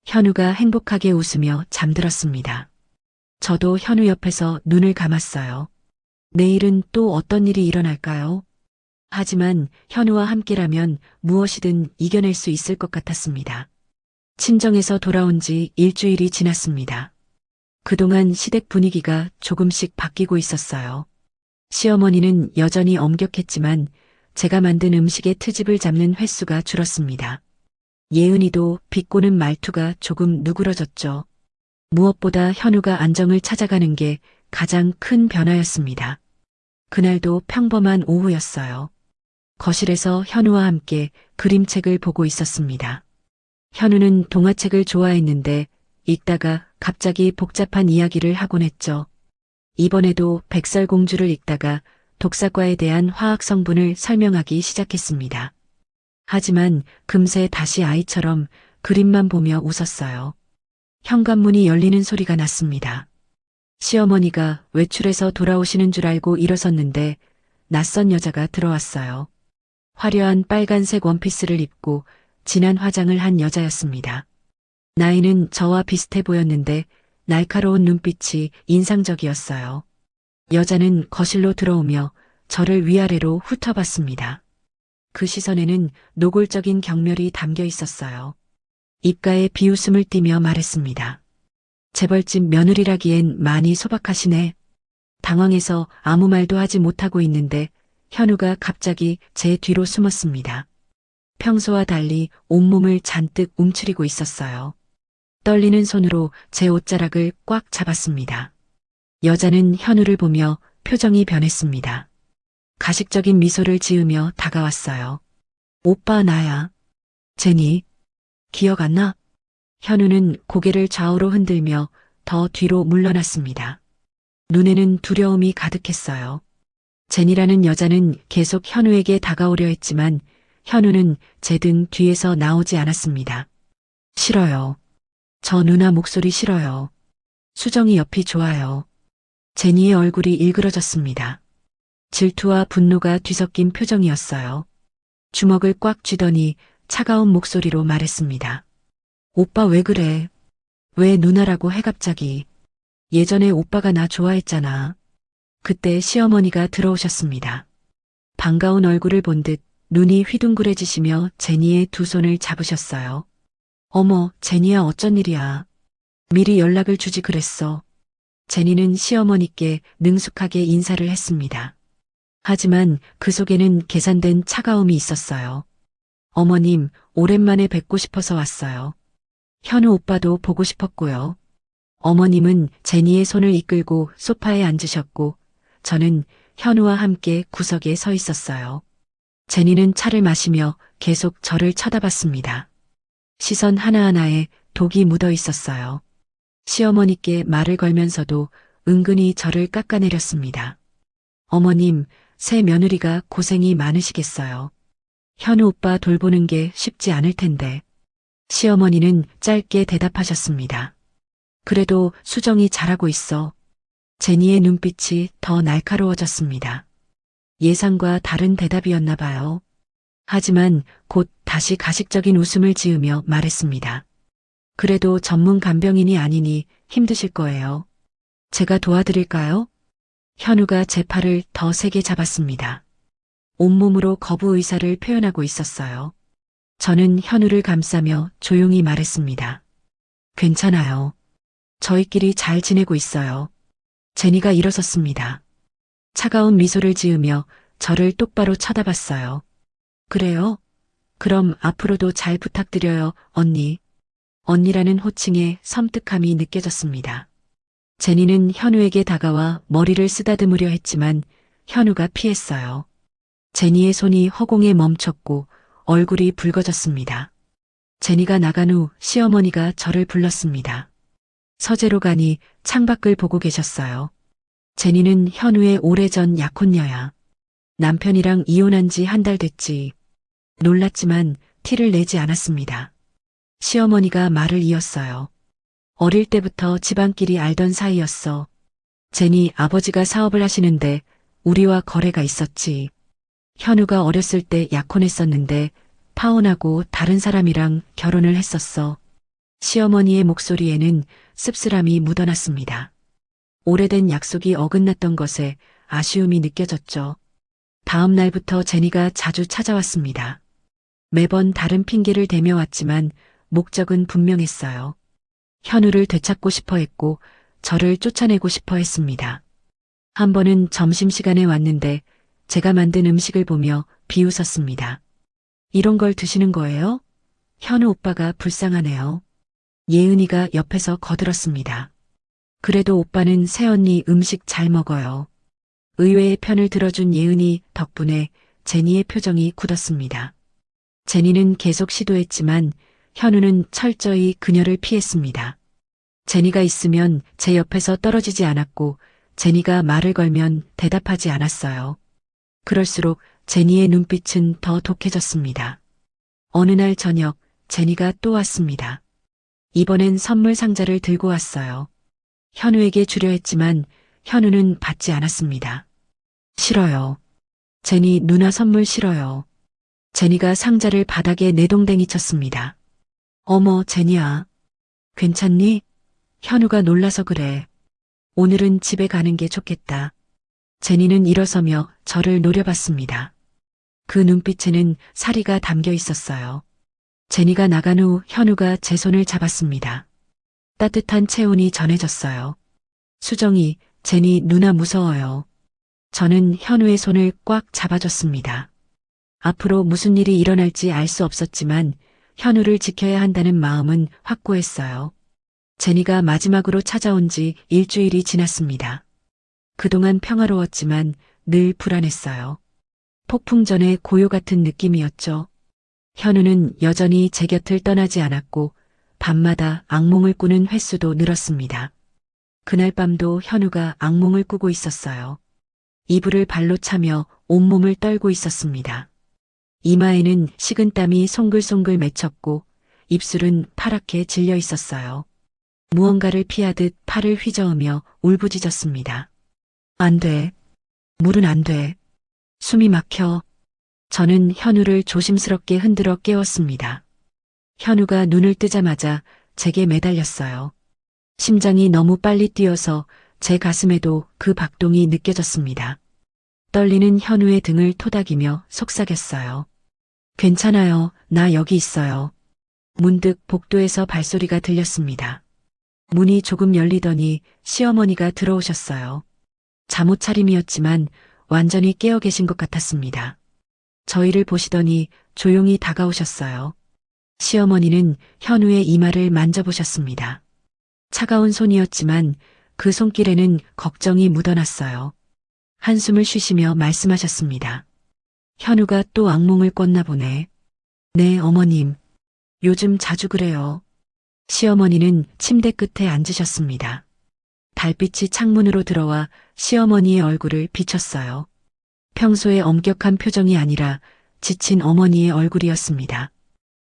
현우가 행복하게 웃으며 잠들었습니다. 저도 현우 옆에서 눈을 감았어요. 내일은 또 어떤 일이 일어날까요? 하지만 현우와 함께라면 무엇이든 이겨낼 수 있을 것 같았습니다. 친정에서 돌아온 지 일주일이 지났습니다. 그동안 시댁 분위기가 조금씩 바뀌고 있었어요. 시어머니는 여전히 엄격했지만 제가 만든 음식의 트집을 잡는 횟수가 줄었습니다. 예은이도 비꼬는 말투가 조금 누그러졌죠. 무엇보다 현우가 안정을 찾아가는 게 가장 큰 변화였습니다. 그날도 평범한 오후였어요. 거실에서 현우와 함께 그림책을 보고 있었습니다. 현우는 동화책을 좋아했는데 읽다가 갑자기 복잡한 이야기를 하곤 했죠. 이번에도 백설공주를 읽다가 독사과에 대한 화학 성분을 설명하기 시작했습니다. 하지만 금세 다시 아이처럼 그림만 보며 웃었어요. 현관문이 열리는 소리가 났습니다. 시어머니가 외출해서 돌아오시는 줄 알고 일어섰는데 낯선 여자가 들어왔어요. 화려한 빨간색 원피스를 입고 진한 화장을 한 여자였습니다. 나이는 저와 비슷해 보였는데 날카로운 눈빛이 인상적이었어요. 여자는 거실로 들어오며 저를 위아래로 훑어봤습니다. 그 시선에는 노골적인 경멸이 담겨 있었어요. 입가에 비웃음을 띠며 말했습니다. 재벌집 며느리라기엔 많이 소박하시네. 당황해서 아무 말도 하지 못하고 있는데 현우가 갑자기 제 뒤로 숨었습니다. 평소와 달리 온몸을 잔뜩 움츠리고 있었어요. 떨리는 손으로 제 옷자락을 꽉 잡았습니다. 여자는 현우를 보며 표정이 변했습니다. 가식적인 미소를 지으며 다가왔어요. 오빠 나야. 제니. 기억 안 나? 현우는 고개를 좌우로 흔들며 더 뒤로 물러났습니다. 눈에는 두려움이 가득했어요. 제니라는 여자는 계속 현우에게 다가오려 했지만 현우는 제 등 뒤에서 나오지 않았습니다. 싫어요. 저 누나 목소리 싫어요. 수정이 옆이 좋아요. 제니의 얼굴이 일그러졌습니다. 질투와 분노가 뒤섞인 표정이었어요. 주먹을 꽉 쥐더니 차가운 목소리로 말했습니다. 오빠 왜 그래? 왜 누나라고 해 갑자기? 예전에 오빠가 나 좋아했잖아. 그때 시어머니가 들어오셨습니다. 반가운 얼굴을 본 듯 눈이 휘둥그레지시며 제니의 두 손을 잡으셨어요. 어머, 제니야 어쩐 일이야. 미리 연락을 주지 그랬어. 제니는 시어머니께 능숙하게 인사를 했습니다. 하지만 그 속에는 계산된 차가움이 있었어요. 어머님, 오랜만에 뵙고 싶어서 왔어요. 현우 오빠도 보고 싶었고요. 어머님은 제니의 손을 이끌고 소파에 앉으셨고 저는 현우와 함께 구석에 서 있었어요. 제니는 차를 마시며 계속 저를 쳐다봤습니다. 시선 하나하나에 독이 묻어 있었어요. 시어머니께 말을 걸면서도 은근히 저를 깎아내렸습니다. 어머님, 새 며느리가 고생이 많으시겠어요. 현우 오빠 돌보는 게 쉽지 않을 텐데. 시어머니는 짧게 대답하셨습니다. 그래도 수정이 잘하고 있어. 제니의 눈빛이 더 날카로워졌습니다. 예상과 다른 대답이었나 봐요. 하지만 곧 다시 가식적인 웃음을 지으며 말했습니다. 그래도 전문 간병인이 아니니 힘드실 거예요. 제가 도와드릴까요? 현우가 제 팔을 더 세게 잡았습니다. 온몸으로 거부 의사를 표현하고 있었어요. 저는 현우를 감싸며 조용히 말했습니다. 괜찮아요. 저희끼리 잘 지내고 있어요. 제니가 일어섰습니다. 차가운 미소를 지으며 저를 똑바로 쳐다봤어요. 그래요? 그럼 앞으로도 잘 부탁드려요, 언니. 언니라는 호칭에 섬뜩함이 느껴졌습니다. 제니는 현우에게 다가와 머리를 쓰다듬으려 했지만 현우가 피했어요. 제니의 손이 허공에 멈췄고 얼굴이 붉어졌습니다. 제니가 나간 후 시어머니가 저를 불렀습니다. 서재로 가니 창밖을 보고 계셨어요. 제니는 현우의 오래전 약혼녀야. 남편이랑 이혼한 지 한 달 됐지. 놀랐지만 티를 내지 않았습니다. 시어머니가 말을 이었어요. 어릴 때부터 집안끼리 알던 사이였어. 제니 아버지가 사업을 하시는데 우리와 거래가 있었지. 현우가 어렸을 때 약혼했었는데 파혼하고 다른 사람이랑 결혼을 했었어. 시어머니의 목소리에는 씁쓸함이 묻어났습니다. 오래된 약속이 어긋났던 것에 아쉬움이 느껴졌죠. 다음 날부터 제니가 자주 찾아왔습니다. 매번 다른 핑계를 대며 왔지만 목적은 분명했어요. 현우를 되찾고 싶어 했고 저를 쫓아내고 싶어 했습니다. 한 번은 점심시간에 왔는데 제가 만든 음식을 보며 비웃었습니다. 이런 걸 드시는 거예요? 현우 오빠가 불쌍하네요. 예은이가 옆에서 거들었습니다. 그래도 오빠는 새언니 음식 잘 먹어요. 의외의 편을 들어준 예은이 덕분에 제니의 표정이 굳었습니다. 제니는 계속 시도했지만 현우는 철저히 그녀를 피했습니다. 제니가 있으면 제 옆에서 떨어지지 않았고 제니가 말을 걸면 대답하지 않았어요. 그럴수록 제니의 눈빛은 더 독해졌습니다. 어느 날 저녁 제니가 또 왔습니다. 이번엔 선물 상자를 들고 왔어요. 현우에게 주려 했지만 현우는 받지 않았습니다. 싫어요. 제니 누나 선물 싫어요. 제니가 상자를 바닥에 내동댕이 쳤습니다. 어머, 제니야. 괜찮니? 현우가 놀라서 그래. 오늘은 집에 가는 게 좋겠다. 제니는 일어서며 저를 노려봤습니다. 그 눈빛에는 사리가 담겨 있었어요. 제니가 나간 후 현우가 제 손을 잡았습니다. 따뜻한 체온이 전해졌어요. 수정이, 제니 누나 무서워요. 저는 현우의 손을 꽉 잡아줬습니다. 앞으로 무슨 일이 일어날지 알 수 없었지만 현우를 지켜야 한다는 마음은 확고했어요. 제니가 마지막으로 찾아온 지 일주일이 지났습니다. 그동안 평화로웠지만 늘 불안했어요. 폭풍 전의 고요 같은 느낌이었죠. 현우는 여전히 제 곁을 떠나지 않았고 밤마다 악몽을 꾸는 횟수도 늘었습니다. 그날 밤도 현우가 악몽을 꾸고 있었어요. 이불을 발로 차며 온몸을 떨고 있었습니다. 이마에는 식은땀이 송글송글 맺혔고 입술은 파랗게 질려 있었어요. 무언가를 피하듯 팔을 휘저으며 울부짖었습니다. 안 돼. 물은 안 돼. 숨이 막혀. 저는 현우를 조심스럽게 흔들어 깨웠습니다. 현우가 눈을 뜨자마자 제게 매달렸어요. 심장이 너무 빨리 뛰어서 제 가슴에도 그 박동이 느껴졌습니다. 떨리는 현우의 등을 토닥이며 속삭였어요. 괜찮아요. 나 여기 있어요. 문득 복도에서 발소리가 들렸습니다. 문이 조금 열리더니 시어머니가 들어오셨어요. 잠옷 차림이었지만 완전히 깨어 계신 것 같았습니다. 저희를 보시더니 조용히 다가오셨어요. 시어머니는 현우의 이마를 만져보셨습니다. 차가운 손이었지만 그 손길에는 걱정이 묻어났어요. 한숨을 쉬시며 말씀하셨습니다. 현우가 또 악몽을 꿨나 보네. 네, 어머님. 요즘 자주 그래요. 시어머니는 침대 끝에 앉으셨습니다. 달빛이 창문으로 들어와 시어머니의 얼굴을 비췄어요. 평소의 엄격한 표정이 아니라 지친 어머니의 얼굴이었습니다.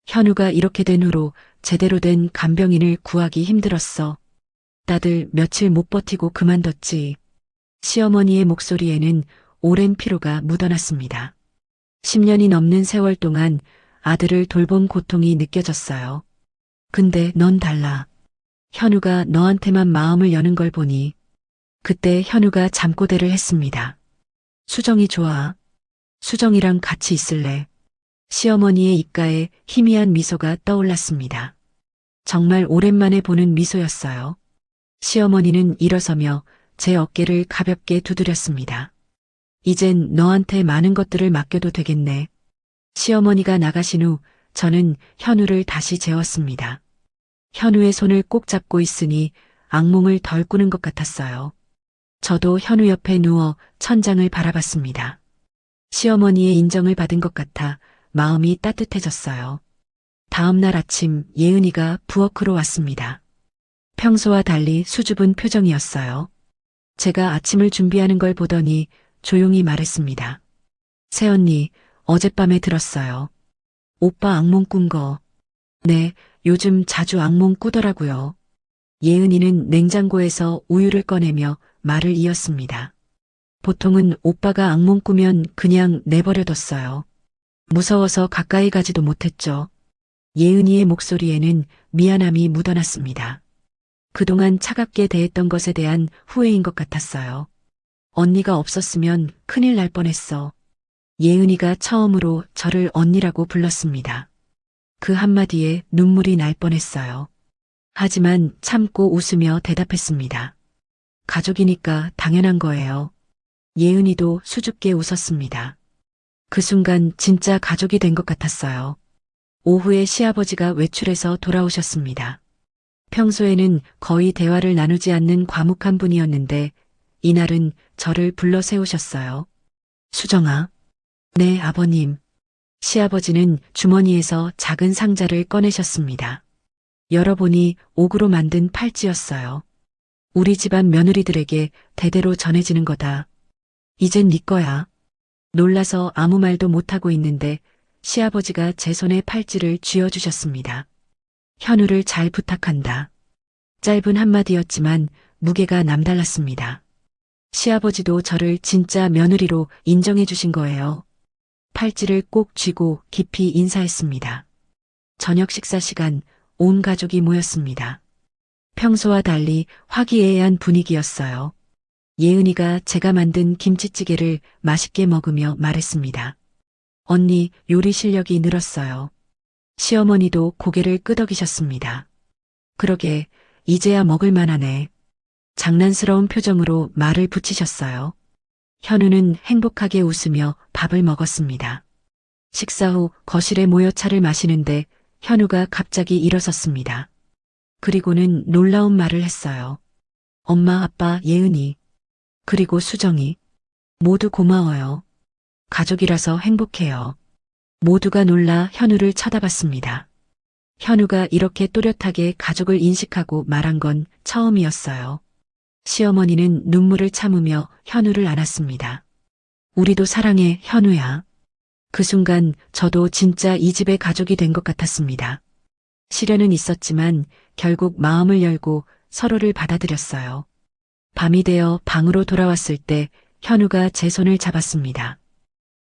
현우가 이렇게 된 후로 제대로 된 간병인을 구하기 힘들었어. 다들 며칠 못 버티고 그만뒀지. 시어머니의 목소리에는 오랜 피로가 묻어났습니다. 10년이 넘는 세월 동안 아들을 돌본 고통이 느껴졌어요. 근데 넌 달라. 현우가 너한테만 마음을 여는 걸 보니. 그때 현우가 잠꼬대를 했습니다. 수정이 좋아. 수정이랑 같이 있을래. 시어머니의 입가에 희미한 미소가 떠올랐습니다. 정말 오랜만에 보는 미소였어요. 시어머니는 일어서며 제 어깨를 가볍게 두드렸습니다. 이젠 너한테 많은 것들을 맡겨도 되겠네. 시어머니가 나가신 후 저는 현우를 다시 재웠습니다. 현우의 손을 꼭 잡고 있으니 악몽을 덜 꾸는 것 같았어요. 저도 현우 옆에 누워 천장을 바라봤습니다. 시어머니의 인정을 받은 것 같아 마음이 따뜻해졌어요. 다음 날 아침 예은이가 부엌으로 왔습니다. 평소와 달리 수줍은 표정이었어요. 제가 아침을 준비하는 걸 보더니 조용히 말했습니다. 새언니, 어젯밤에 들었어요. 오빠 악몽 꾼 거. 네, 요즘 자주 악몽 꾸더라고요. 예은이는 냉장고에서 우유를 꺼내며 말을 이었습니다. 보통은 오빠가 악몽 꾸면 그냥 내버려뒀어요. 무서워서 가까이 가지도 못했죠. 예은이의 목소리에는 미안함이 묻어났습니다. 그동안 차갑게 대했던 것에 대한 후회인 것 같았어요. 언니가 없었으면 큰일 날 뻔했어. 예은이가 처음으로 저를 언니라고 불렀습니다. 그 한마디에 눈물이 날 뻔했어요. 하지만 참고 웃으며 대답했습니다. 가족이니까 당연한 거예요. 예은이도 수줍게 웃었습니다. 그 순간 진짜 가족이 된 것 같았어요. 오후에 시아버지가 외출해서 돌아오셨습니다. 평소에는 거의 대화를 나누지 않는 과묵한 분이었는데 이날은 저를 불러 세우셨어요. 수정아. 네, 아버님. 시아버지는 주머니에서 작은 상자를 꺼내셨습니다. 열어보니 옥으로 만든 팔찌였어요. 우리 집안 며느리들에게 대대로 전해지는 거다. 이젠 네 거야. 놀라서 아무 말도 못하고 있는데 시아버지가 제 손에 팔찌를 쥐어주셨습니다. 현우를 잘 부탁한다. 짧은 한마디였지만 무게가 남달랐습니다. 시아버지도 저를 진짜 며느리로 인정해 주신 거예요. 팔찌를 꼭 쥐고 깊이 인사했습니다. 저녁 식사 시간 온 가족이 모였습니다. 평소와 달리 화기애애한 분위기였어요. 예은이가 제가 만든 김치찌개를 맛있게 먹으며 말했습니다. 언니, 요리 실력이 늘었어요. 시어머니도 고개를 끄덕이셨습니다. 그러게, 이제야 먹을 만하네. 장난스러운 표정으로 말을 붙이셨어요. 현우는 행복하게 웃으며 밥을 먹었습니다. 식사 후 거실에 모여 차를 마시는데 현우가 갑자기 일어섰습니다. 그리고는 놀라운 말을 했어요. 엄마, 아빠, 예은이, 그리고 수정이 모두 고마워요. 가족이라서 행복해요. 모두가 놀라 현우를 쳐다봤습니다. 현우가 이렇게 또렷하게 가족을 인식하고 말한 건 처음이었어요. 시어머니는 눈물을 참으며 현우를 안았습니다. 우리도 사랑해, 현우야. 그 순간 저도 진짜 이 집의 가족이 된 것 같았습니다. 시련은 있었지만 결국 마음을 열고 서로를 받아들였어요. 밤이 되어 방으로 돌아왔을 때 현우가 제 손을 잡았습니다.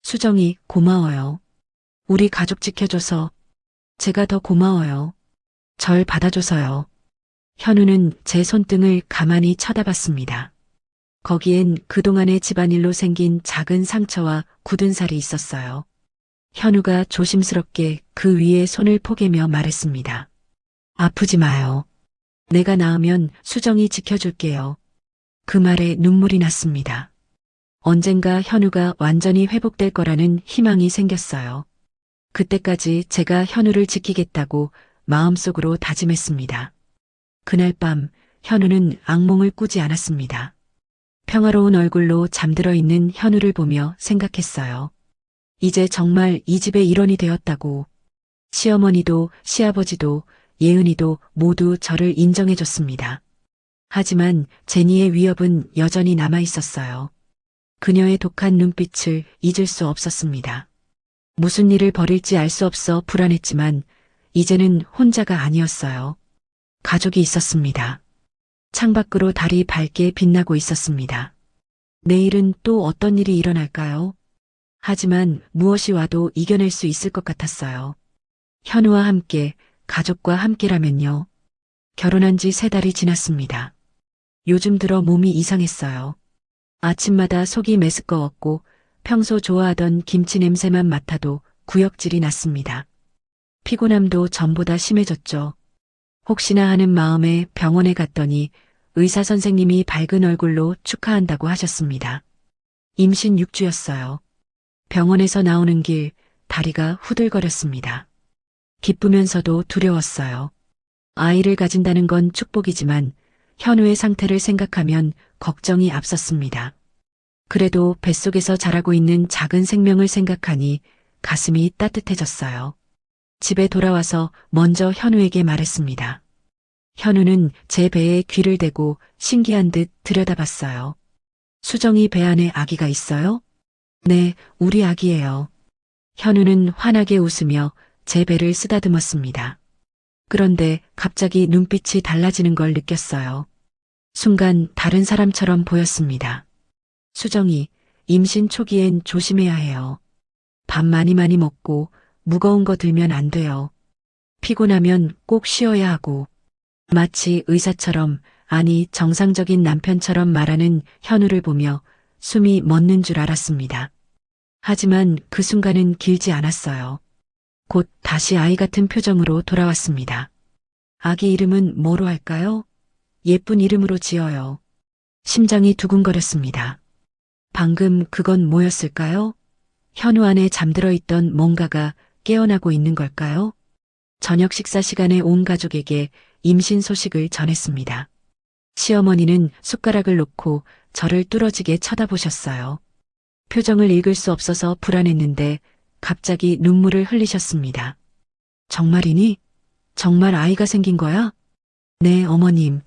수정이, 고마워요. 우리 가족 지켜줘서. 제가 더 고마워요. 절 받아줘서요. 현우는 제 손등을 가만히 쳐다봤습니다. 거기엔 그동안의 집안일로 생긴 작은 상처와 굳은 살이 있었어요. 현우가 조심스럽게 그 위에 손을 포개며 말했습니다. 아프지 마요. 내가 나으면 수정이 지켜줄게요. 그 말에 눈물이 났습니다. 언젠가 현우가 완전히 회복될 거라는 희망이 생겼어요. 그때까지 제가 현우를 지키겠다고 마음속으로 다짐했습니다. 그날 밤 현우는 악몽을 꾸지 않았습니다. 평화로운 얼굴로 잠들어 있는 현우를 보며 생각했어요. 이제 정말 이 집의 일원이 되었다고. 시어머니도 시아버지도 예은이도 모두 저를 인정해줬습니다. 하지만 제니의 위협은 여전히 남아 있었어요. 그녀의 독한 눈빛을 잊을 수 없었습니다. 무슨 일을 벌일지 알 수 없어 불안했지만 이제는 혼자가 아니었어요. 가족이 있었습니다. 창밖으로 달이 밝게 빛나고 있었습니다. 내일은 또 어떤 일이 일어날까요? 하지만 무엇이 와도 이겨낼 수 있을 것 같았어요. 현우와 함께, 가족과 함께라면요. 결혼한 지 3달이 지났습니다. 요즘 들어 몸이 이상했어요. 아침마다 속이 메스꺼웠고 평소 좋아하던 김치 냄새만 맡아도 구역질이 났습니다. 피곤함도 전보다 심해졌죠. 혹시나 하는 마음에 병원에 갔더니 의사 선생님이 밝은 얼굴로 축하한다고 하셨습니다. 임신 6주였어요. 병원에서 나오는 길 다리가 후들거렸습니다. 기쁘면서도 두려웠어요. 아이를 가진다는 건 축복이지만 현우의 상태를 생각하면 걱정이 앞섰습니다. 그래도 뱃속에서 자라고 있는 작은 생명을 생각하니 가슴이 따뜻해졌어요. 집에 돌아와서 먼저 현우에게 말했습니다. 현우는 제 배에 귀를 대고 신기한 듯 들여다봤어요. 수정이 배 안에 아기가 있어요? 네, 우리 아기예요. 현우는 환하게 웃으며 제 배를 쓰다듬었습니다. 그런데 갑자기 눈빛이 달라지는 걸 느꼈어요. 순간 다른 사람처럼 보였습니다. 수정이, 임신 초기엔 조심해야 해요. 밥 많이 먹고 무거운 거 들면 안 돼요. 피곤하면 꼭 쉬어야 하고. 마치 의사처럼, 아니 정상적인 남편처럼 말하는 현우를 보며 숨이 멎는 줄 알았습니다. 하지만 그 순간은 길지 않았어요. 곧 다시 아이 같은 표정으로 돌아왔습니다. 아기 이름은 뭐로 할까요? 예쁜 이름으로 지어요. 심장이 두근거렸습니다. 방금 그건 뭐였을까요? 현우 안에 잠들어 있던 뭔가가 깨어나고 있는 걸까요? 저녁 식사 시간에 온 가족에게 임신 소식을 전했습니다. 시어머니는 숟가락을 놓고 저를 뚫어지게 쳐다보셨어요. 표정을 읽을 수 없어서 불안했는데 갑자기 눈물을 흘리셨습니다. 정말이니? 정말 아이가 생긴 거야? 네, 어머님.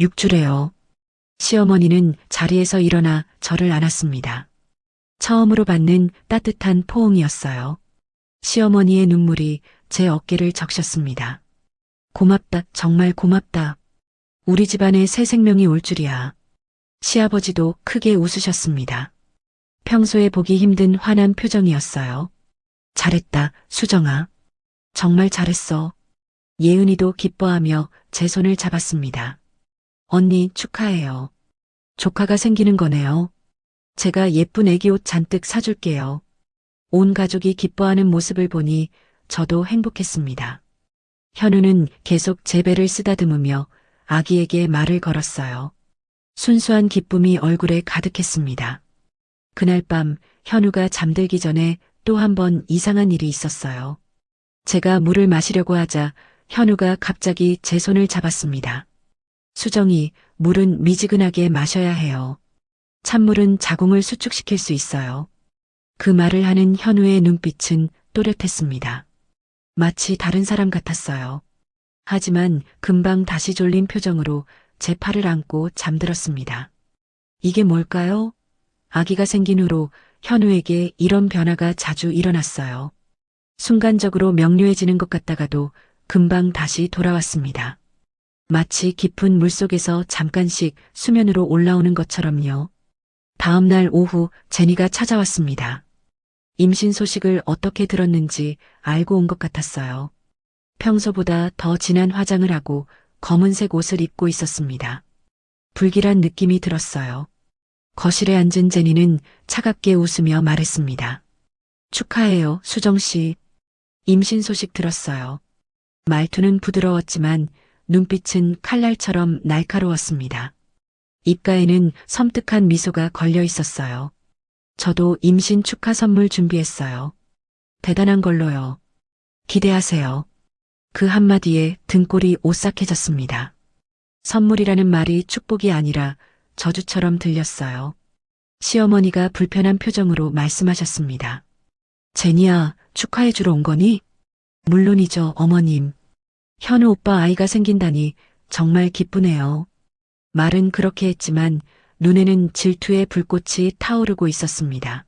6주래요. 시어머니는 자리에서 일어나 저를 안았습니다. 처음으로 받는 따뜻한 포옹이었어요. 시어머니의 눈물이 제 어깨를 적셨습니다. 고맙다, 정말 고맙다. 우리 집안에 새 생명이 올 줄이야. 시아버지도 크게 웃으셨습니다. 평소에 보기 힘든 환한 표정이었어요. 잘했다, 수정아. 정말 잘했어. 예은이도 기뻐하며 제 손을 잡았습니다. 언니 축하해요. 조카가 생기는 거네요. 제가 예쁜 애기 옷 잔뜩 사줄게요. 온 가족이 기뻐하는 모습을 보니 저도 행복했습니다. 현우는 계속 제 배를 쓰다듬으며 아기에게 말을 걸었어요. 순수한 기쁨이 얼굴에 가득했습니다. 그날 밤 현우가 잠들기 전에 또 한 번 이상한 일이 있었어요. 제가 물을 마시려고 하자 현우가 갑자기 제 손을 잡았습니다. 수정이, 물은 미지근하게 마셔야 해요. 찬물은 자궁을 수축시킬 수 있어요. 그 말을 하는 현우의 눈빛은 또렷했습니다. 마치 다른 사람 같았어요. 하지만 금방 다시 졸린 표정으로 제 팔을 안고 잠들었습니다. 이게 뭘까요? 아기가 생긴 후로 현우에게 이런 변화가 자주 일어났어요. 순간적으로 명료해지는 것 같다가도 금방 다시 돌아왔습니다. 마치 깊은 물속에서 잠깐씩 수면으로 올라오는 것처럼요. 다음 날 오후 제니가 찾아왔습니다. 임신 소식을 어떻게 들었는지 알고 온 것 같았어요. 평소보다 더 진한 화장을 하고 검은색 옷을 입고 있었습니다. 불길한 느낌이 들었어요. 거실에 앉은 제니는 차갑게 웃으며 말했습니다. 축하해요, 수정씨. 임신 소식 들었어요. 말투는 부드러웠지만 눈빛은 칼날처럼 날카로웠습니다. 입가에는 섬뜩한 미소가 걸려 있었어요. 저도 임신 축하 선물 준비했어요. 대단한 걸로요. 기대하세요. 그 한마디에 등골이 오싹해졌습니다. 선물이라는 말이 축복이 아니라 저주처럼 들렸어요. 시어머니가 불편한 표정으로 말씀하셨습니다. 제니야, 축하해주러 온 거니? 물론이죠, 어머님. 현우 오빠 아이가 생긴다니 정말 기쁘네요. 말은 그렇게 했지만 눈에는 질투의 불꽃이 타오르고 있었습니다.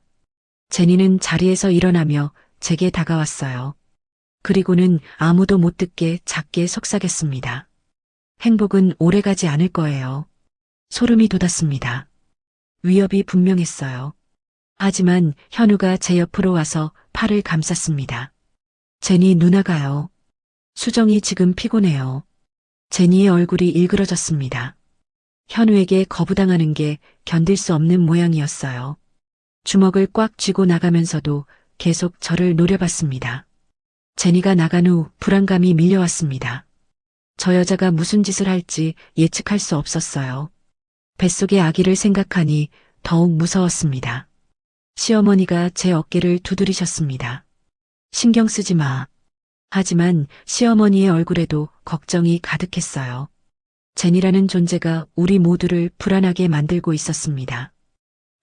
제니는 자리에서 일어나며 제게 다가왔어요. 그리고는 아무도 못 듣게 작게 속삭였습니다. 행복은 오래가지 않을 거예요. 소름이 돋았습니다. 위협이 분명했어요. 하지만 현우가 제 옆으로 와서 팔을 감쌌습니다. 제니 누나가요. 수정이 지금 피곤해요. 제니의 얼굴이 일그러졌습니다. 현우에게 거부당하는 게 견딜 수 없는 모양이었어요. 주먹을 꽉 쥐고 나가면서도 계속 저를 노려봤습니다. 제니가 나간 후 불안감이 밀려왔습니다. 저 여자가 무슨 짓을 할지 예측할 수 없었어요. 뱃속의 아기를 생각하니 더욱 무서웠습니다. 시어머니가 제 어깨를 두드리셨습니다. 신경 쓰지 마. 하지만 시어머니의 얼굴에도 걱정이 가득했어요. 제니라는 존재가 우리 모두를 불안하게 만들고 있었습니다.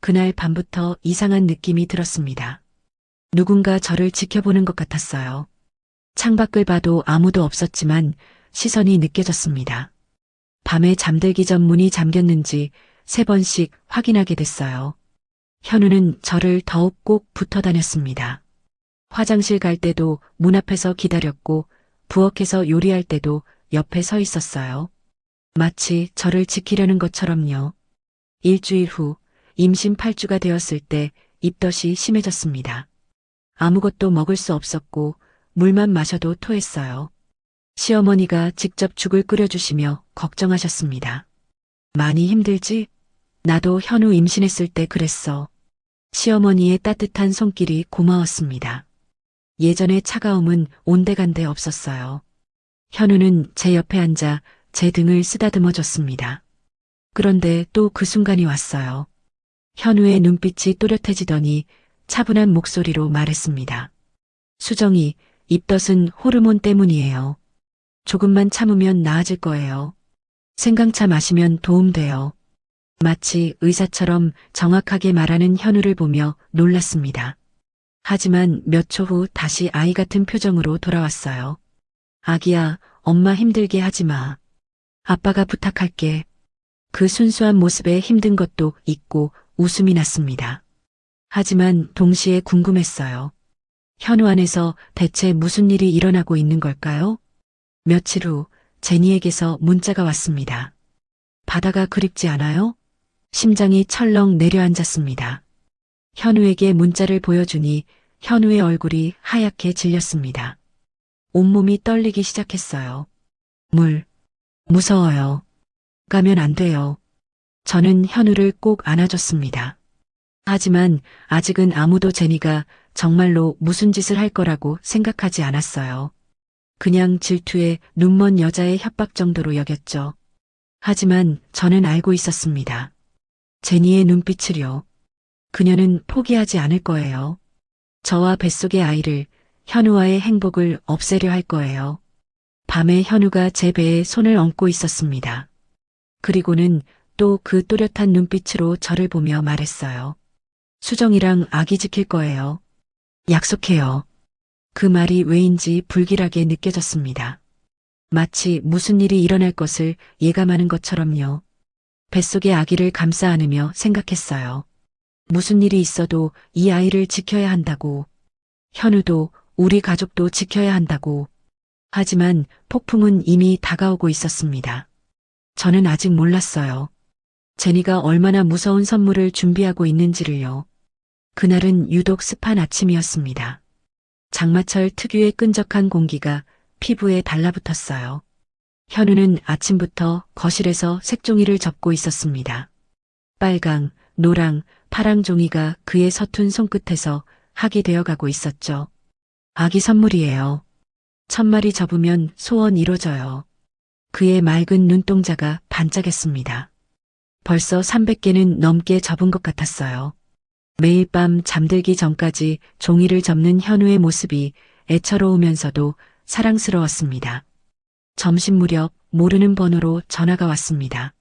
그날 밤부터 이상한 느낌이 들었습니다. 누군가 저를 지켜보는 것 같았어요. 창밖을 봐도 아무도 없었지만 시선이 느껴졌습니다. 밤에 잠들기 전 문이 잠겼는지 3번씩 확인하게 됐어요. 현우는 저를 더욱 꼭 붙어 다녔습니다. 화장실 갈 때도 문 앞에서 기다렸고 부엌에서 요리할 때도 옆에 서 있었어요. 마치 저를 지키려는 것처럼요. 일주일 후 임신 8주가 되었을 때 입덧이 심해졌습니다. 아무것도 먹을 수 없었고 물만 마셔도 토했어요. 시어머니가 직접 죽을 끓여주시며 걱정하셨습니다. 많이 힘들지? 나도 현우 임신했을 때 그랬어. 시어머니의 따뜻한 손길이 고마웠습니다. 예전의 차가움은 온데간데 없었어요. 현우는 제 옆에 앉아 제 등을 쓰다듬어 줬습니다. 그런데 또 그 순간이 왔어요. 현우의 눈빛이 또렷해지더니 차분한 목소리로 말했습니다. 수정이, 입덧은 호르몬 때문이에요. 조금만 참으면 나아질 거예요. 생강차 마시면 도움돼요. 마치 의사처럼 정확하게 말하는 현우를 보며 놀랐습니다. 하지만 몇 초 후 다시 아이 같은 표정으로 돌아왔어요. 아기야, 엄마 힘들게 하지 마. 아빠가 부탁할게. 그 순수한 모습에 힘든 것도 있고 웃음이 났습니다. 하지만 동시에 궁금했어요. 현우 안에서 대체 무슨 일이 일어나고 있는 걸까요? 며칠 후 제니에게서 문자가 왔습니다. 바다가 그립지 않아요? 심장이 철렁 내려앉았습니다. 현우에게 문자를 보여주니 현우의 얼굴이 하얗게 질렸습니다. 온몸이 떨리기 시작했어요. 무서워요. 가면 안 돼요. 저는 현우를 꼭 안아줬습니다. 하지만 아직은 아무도 제니가 정말로 무슨 짓을 할 거라고 생각하지 않았어요. 그냥 질투에 눈먼 여자의 협박 정도로 여겼죠. 하지만 저는 알고 있었습니다. 제니의 눈빛을요. 그녀는 포기하지 않을 거예요. 저와 뱃속의 아이를, 현우와의 행복을 없애려 할 거예요. 밤에 현우가 제 배에 손을 얹고 있었습니다. 그리고는 또 그 또렷한 눈빛으로 저를 보며 말했어요. 수정이랑 아기 지킬 거예요. 약속해요. 그 말이 왜인지 불길하게 느껴졌습니다. 마치 무슨 일이 일어날 것을 예감하는 것처럼요. 뱃속의 아기를 감싸 안으며 생각했어요. 무슨 일이 있어도 이 아이를 지켜야 한다고. 현우도 우리 가족도 지켜야 한다고. 하지만 폭풍은 이미 다가오고 있었습니다. 저는 아직 몰랐어요. 제니가 얼마나 무서운 선물을 준비하고 있는지를요. 그날은 유독 습한 아침이었습니다. 장마철 특유의 끈적한 공기가 피부에 달라붙었어요. 현우는 아침부터 거실에서 색종이를 접고 있었습니다. 빨강, 노랑, 파랑 종이가 그의 서툰 손끝에서 학이 되어가고 있었죠. 아기 선물이에요. 1000마리 접으면 소원 이루어져요. 그의 맑은 눈동자가 반짝였습니다. 벌써 300개는 넘게 접은 것 같았어요. 매일 밤 잠들기 전까지 종이를 접는 현우의 모습이 애처로우면서도 사랑스러웠습니다. 점심 무렵 모르는 번호로 전화가 왔습니다.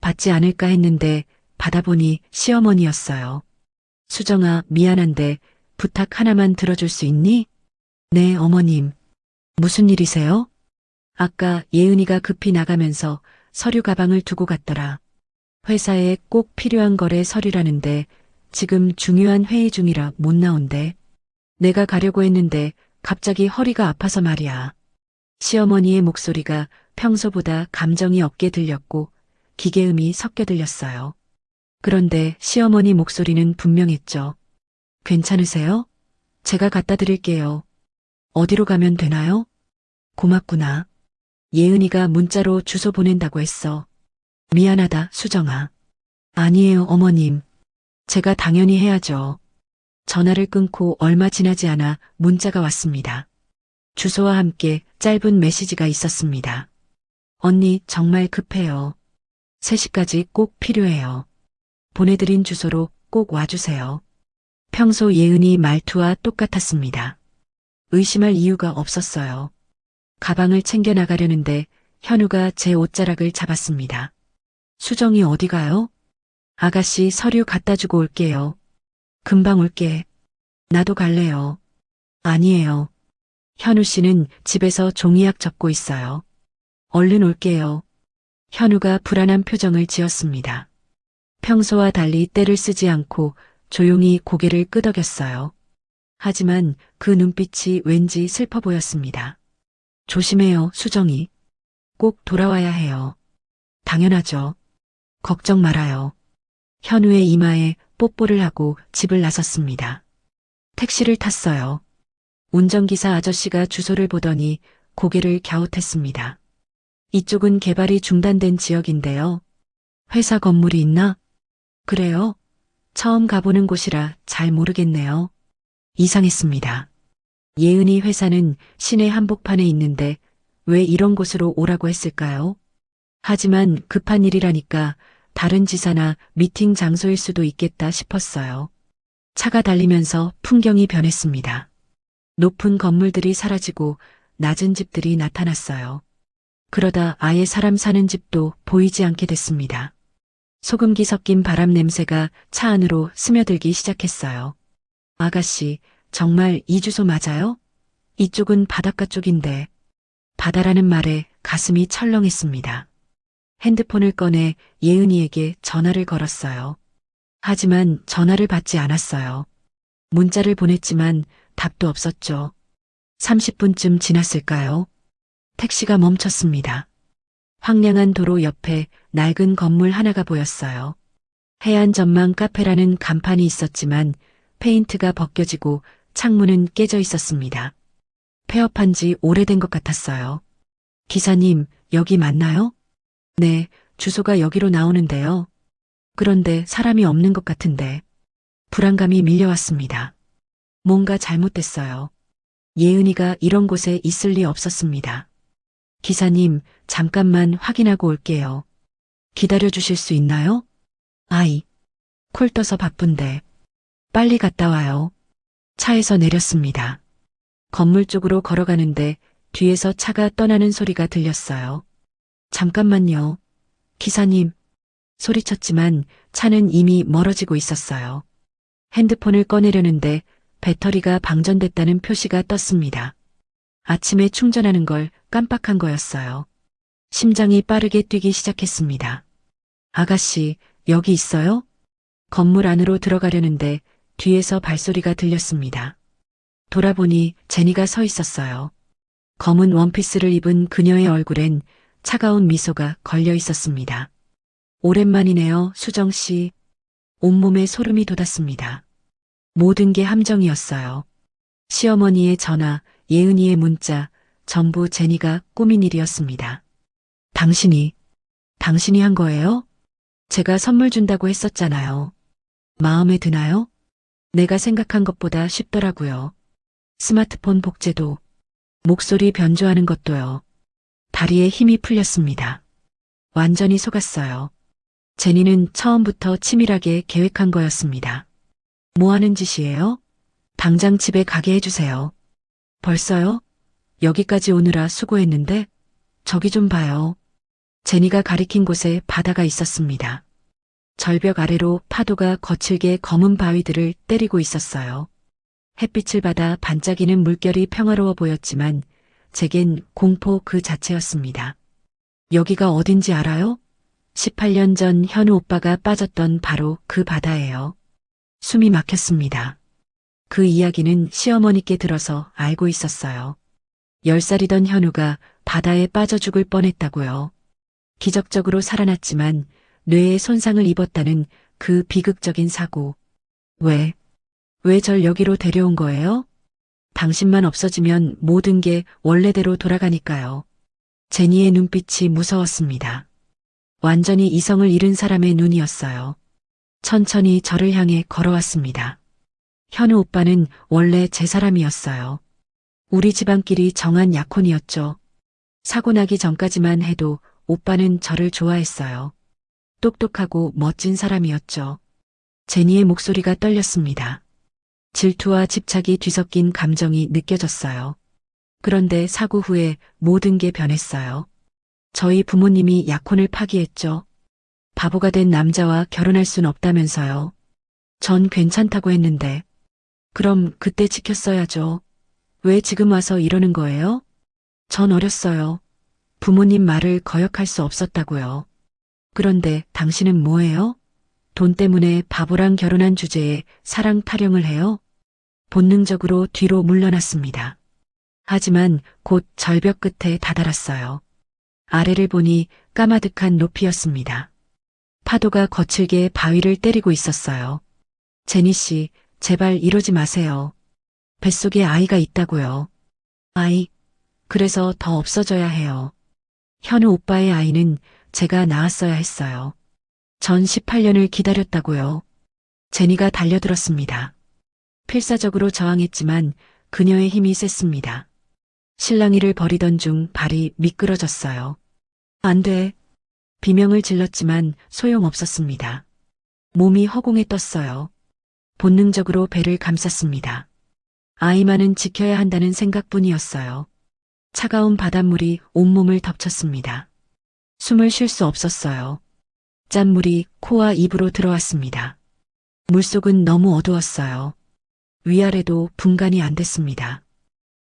받지 않을까 했는데 받아보니 시어머니였어요. 수정아, 미안한데 부탁 하나만 들어줄 수 있니? 네, 어머님. 무슨 일이세요? 아까 예은이가 급히 나가면서 서류 가방을 두고 갔더라. 회사에 꼭 필요한 거래 서류라는데 지금 중요한 회의 중이라 못 나온대. 내가 가려고 했는데 갑자기 허리가 아파서 말이야. 시어머니의 목소리가 평소보다 감정이 없게 들렸고 기계음이 섞여 들렸어요. 그런데 시어머니 목소리는 분명했죠. 괜찮으세요? 제가 갖다 드릴게요. 어디로 가면 되나요? 고맙구나. 예은이가 문자로 주소 보낸다고 했어. 미안하다, 수정아. 아니에요, 어머님. 제가 당연히 해야죠. 전화를 끊고 얼마 지나지 않아 문자가 왔습니다. 주소와 함께 짧은 메시지가 있었습니다. 언니, 정말 급해요. 3시까지 꼭 필요해요. 보내드린 주소로 꼭 와주세요. 평소 예은이 말투와 똑같았습니다. 의심할 이유가 없었어요. 가방을 챙겨 나가려는데 현우가 제 옷자락을 잡았습니다. 수정이 어디 가요? 아가씨 서류 갖다 주고 올게요. 금방 올게. 나도 갈래요. 아니에요. 현우 씨는 집에서 종이약 접고 있어요. 얼른 올게요. 현우가 불안한 표정을 지었습니다. 평소와 달리 떼를 쓰지 않고 조용히 고개를 끄덕였어요. 하지만 그 눈빛이 왠지 슬퍼 보였습니다. 조심해요, 수정이. 꼭 돌아와야 해요. 당연하죠. 걱정 말아요. 현우의 이마에 뽀뽀를 하고 집을 나섰습니다. 택시를 탔어요. 운전기사 아저씨가 주소를 보더니 고개를 갸웃했습니다. 이쪽은 개발이 중단된 지역인데요. 회사 건물이 있나? 그래요? 처음 가보는 곳이라 잘 모르겠네요. 이상했습니다. 예은이 회사는 시내 한복판에 있는데 왜 이런 곳으로 오라고 했을까요? 하지만 급한 일이라니까 다른 지사나 미팅 장소일 수도 있겠다 싶었어요. 차가 달리면서 풍경이 변했습니다. 높은 건물들이 사라지고 낮은 집들이 나타났어요. 그러다 아예 사람 사는 집도 보이지 않게 됐습니다. 소금기 섞인 바람 냄새가 차 안으로 스며들기 시작했어요. 아가씨, 정말 이 주소 맞아요? 이쪽은 바닷가 쪽인데. 바다라는 말에 가슴이 철렁했습니다. 핸드폰을 꺼내 예은이에게 전화를 걸었어요. 하지만 전화를 받지 않았어요. 문자를 보냈지만 답도 없었죠. 30분쯤 지났을까요? 택시가 멈췄습니다. 황량한 도로 옆에 낡은 건물 하나가 보였어요. 해안 전망 카페라는 간판이 있었지만 페인트가 벗겨지고 창문은 깨져 있었습니다. 폐업한 지 오래된 것 같았어요. 기사님, 여기 맞나요? 네, 주소가 여기로 나오는데요. 그런데 사람이 없는 것 같은데. 불안감이 밀려왔습니다. 뭔가 잘못됐어요. 예은이가 이런 곳에 있을 리 없었습니다. 기사님, 잠깐만 확인하고 올게요. 기다려 주실 수 있나요? 아이, 콜 떠서 바쁜데. 빨리 갔다 와요. 차에서 내렸습니다. 건물 쪽으로 걸어가는데 뒤에서 차가 떠나는 소리가 들렸어요. 잠깐만요. 기사님. 소리쳤지만 차는 이미 멀어지고 있었어요. 핸드폰을 꺼내려는데 배터리가 방전됐다는 표시가 떴습니다. 아침에 충전하는 걸 깜빡한 거였어요. 심장이 빠르게 뛰기 시작했습니다. 아가씨, 여기 있어요? 건물 안으로 들어가려는데 뒤에서 발소리가 들렸습니다. 돌아보니 제니가 서 있었어요. 검은 원피스를 입은 그녀의 얼굴엔 차가운 미소가 걸려 있었습니다. 오랜만이네요, 수정 씨. 온몸에 소름이 돋았습니다. 모든 게 함정이었어요. 시어머니의 전화, 예은이의 문자, 전부 제니가 꾸민 일이었습니다. 당신이 한 거예요? 제가 선물 준다고 했었잖아요. 마음에 드나요? 내가 생각한 것보다 쉽더라고요. 스마트폰 복제도, 목소리 변조하는 것도요. 다리에 힘이 풀렸습니다. 완전히 속았어요. 제니는 처음부터 치밀하게 계획한 거였습니다. 뭐 하는 짓이에요? 당장 집에 가게 해주세요. 벌써요? 여기까지 오느라 수고했는데? 저기 좀 봐요. 제니가 가리킨 곳에 바다가 있었습니다. 절벽 아래로 파도가 거칠게 검은 바위들을 때리고 있었어요. 햇빛을 받아 반짝이는 물결이 평화로워 보였지만 제겐 공포 그 자체였습니다. 여기가 어딘지 알아요? 18년 전 현우 오빠가 빠졌던 바로 그 바다예요. 숨이 막혔습니다. 그 이야기는 시어머니께 들어서 알고 있었어요. 10살이던 현우가 바다에 빠져 죽을 뻔했다고요. 기적적으로 살아났지만 뇌에 손상을 입었다는 그 비극적인 사고. 왜 절 여기로 데려온 거예요? 당신만 없어지면 모든 게 원래대로 돌아가니까요. 제니의 눈빛이 무서웠습니다. 완전히 이성을 잃은 사람의 눈이었어요. 천천히 저를 향해 걸어왔습니다. 현우 오빠는 원래 제 사람이었어요. 우리 집안끼리 정한 약혼이었죠. 사고 나기 전까지만 해도 오빠는 저를 좋아했어요. 똑똑하고 멋진 사람이었죠. 제니의 목소리가 떨렸습니다. 질투와 집착이 뒤섞인 감정이 느껴졌어요. 그런데 사고 후에 모든 게 변했어요. 저희 부모님이 약혼을 파기했죠. 바보가 된 남자와 결혼할 순 없다면서요. 전 괜찮다고 했는데. 그럼 그때 지켰어야죠. 왜 지금 와서 이러는 거예요? 전 어렸어요. 부모님 말을 거역할 수 없었다고요. 그런데 당신은 뭐예요? 돈 때문에 바보랑 결혼한 주제에 사랑 타령을 해요? 본능적으로 뒤로 물러났습니다. 하지만 곧 절벽 끝에 다다랐어요. 아래를 보니 까마득한 높이였습니다. 파도가 거칠게 바위를 때리고 있었어요. 제니 씨, 제발 이러지 마세요. 뱃속에 아이가 있다고요. 아이, 그래서 더 없어져야 해요. 현우 오빠의 아이는 제가 낳았어야 했어요. 전 18년을 기다렸다고요. 제니가 달려들었습니다. 필사적으로 저항했지만 그녀의 힘이 셌습니다. 실랑이를 벌이던 중 발이 미끄러졌어요. 안 돼. 비명을 질렀지만 소용없었습니다. 몸이 허공에 떴어요. 본능적으로 배를 감쌌습니다. 아이만은 지켜야 한다는 생각뿐이었어요. 차가운 바닷물이 온몸을 덮쳤습니다. 숨을 쉴 수 없었어요. 짠물이 코와 입으로 들어왔습니다. 물속은 너무 어두웠어요. 위아래도 분간이 안 됐습니다.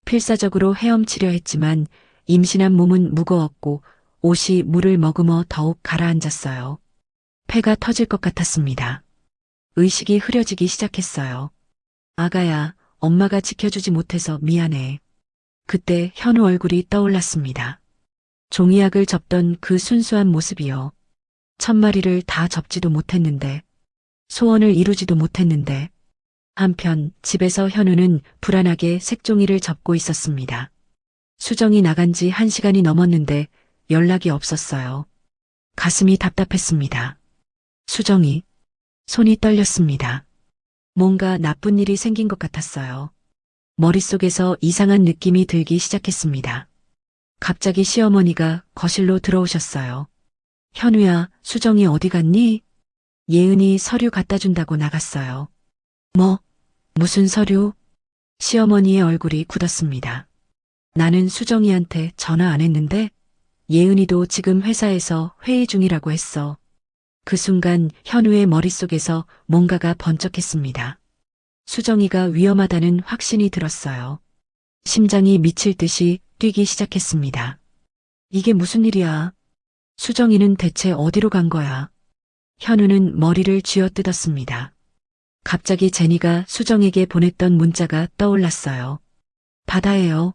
필사적으로 헤엄치려 했지만 임신한 몸은 무거웠고 옷이 물을 머금어 더욱 가라앉았어요. 폐가 터질 것 같았습니다. 의식이 흐려지기 시작했어요. 아가야, 엄마가 지켜주지 못해서 미안해. 그때 현우 얼굴이 떠올랐습니다. 종이약을 접던 그 순수한 모습이요. 1000마리를 다 접지도 못했는데, 소원을 이루지도 못했는데, 한편 집에서 현우는 불안하게 색종이를 접고 있었습니다. 수정이 나간 지 1시간이 넘었는데 연락이 없었어요. 가슴이 답답했습니다. 수정이, 손이 떨렸습니다. 뭔가 나쁜 일이 생긴 것 같았어요. 머릿속에서 이상한 느낌이 들기 시작했습니다. 갑자기 시어머니가 거실로 들어오셨어요. 현우야, 수정이 어디 갔니? 예은이 서류 갖다 준다고 나갔어요. 무슨 서류? 시어머니의 얼굴이 굳었습니다. 나는 수정이한테 전화 안 했는데 예은이도 지금 회사에서 회의 중이라고 했어. 그 순간 현우의 머릿속에서 뭔가가 번쩍했습니다. 수정이가 위험하다는 확신이 들었어요. 심장이 미칠 듯이 뛰기 시작했습니다. 이게 무슨 일이야? 수정이는 대체 어디로 간 거야? 현우는 머리를 쥐어뜯었습니다. 갑자기 제니가 수정에게 보냈던 문자가 떠올랐어요. 바다예요.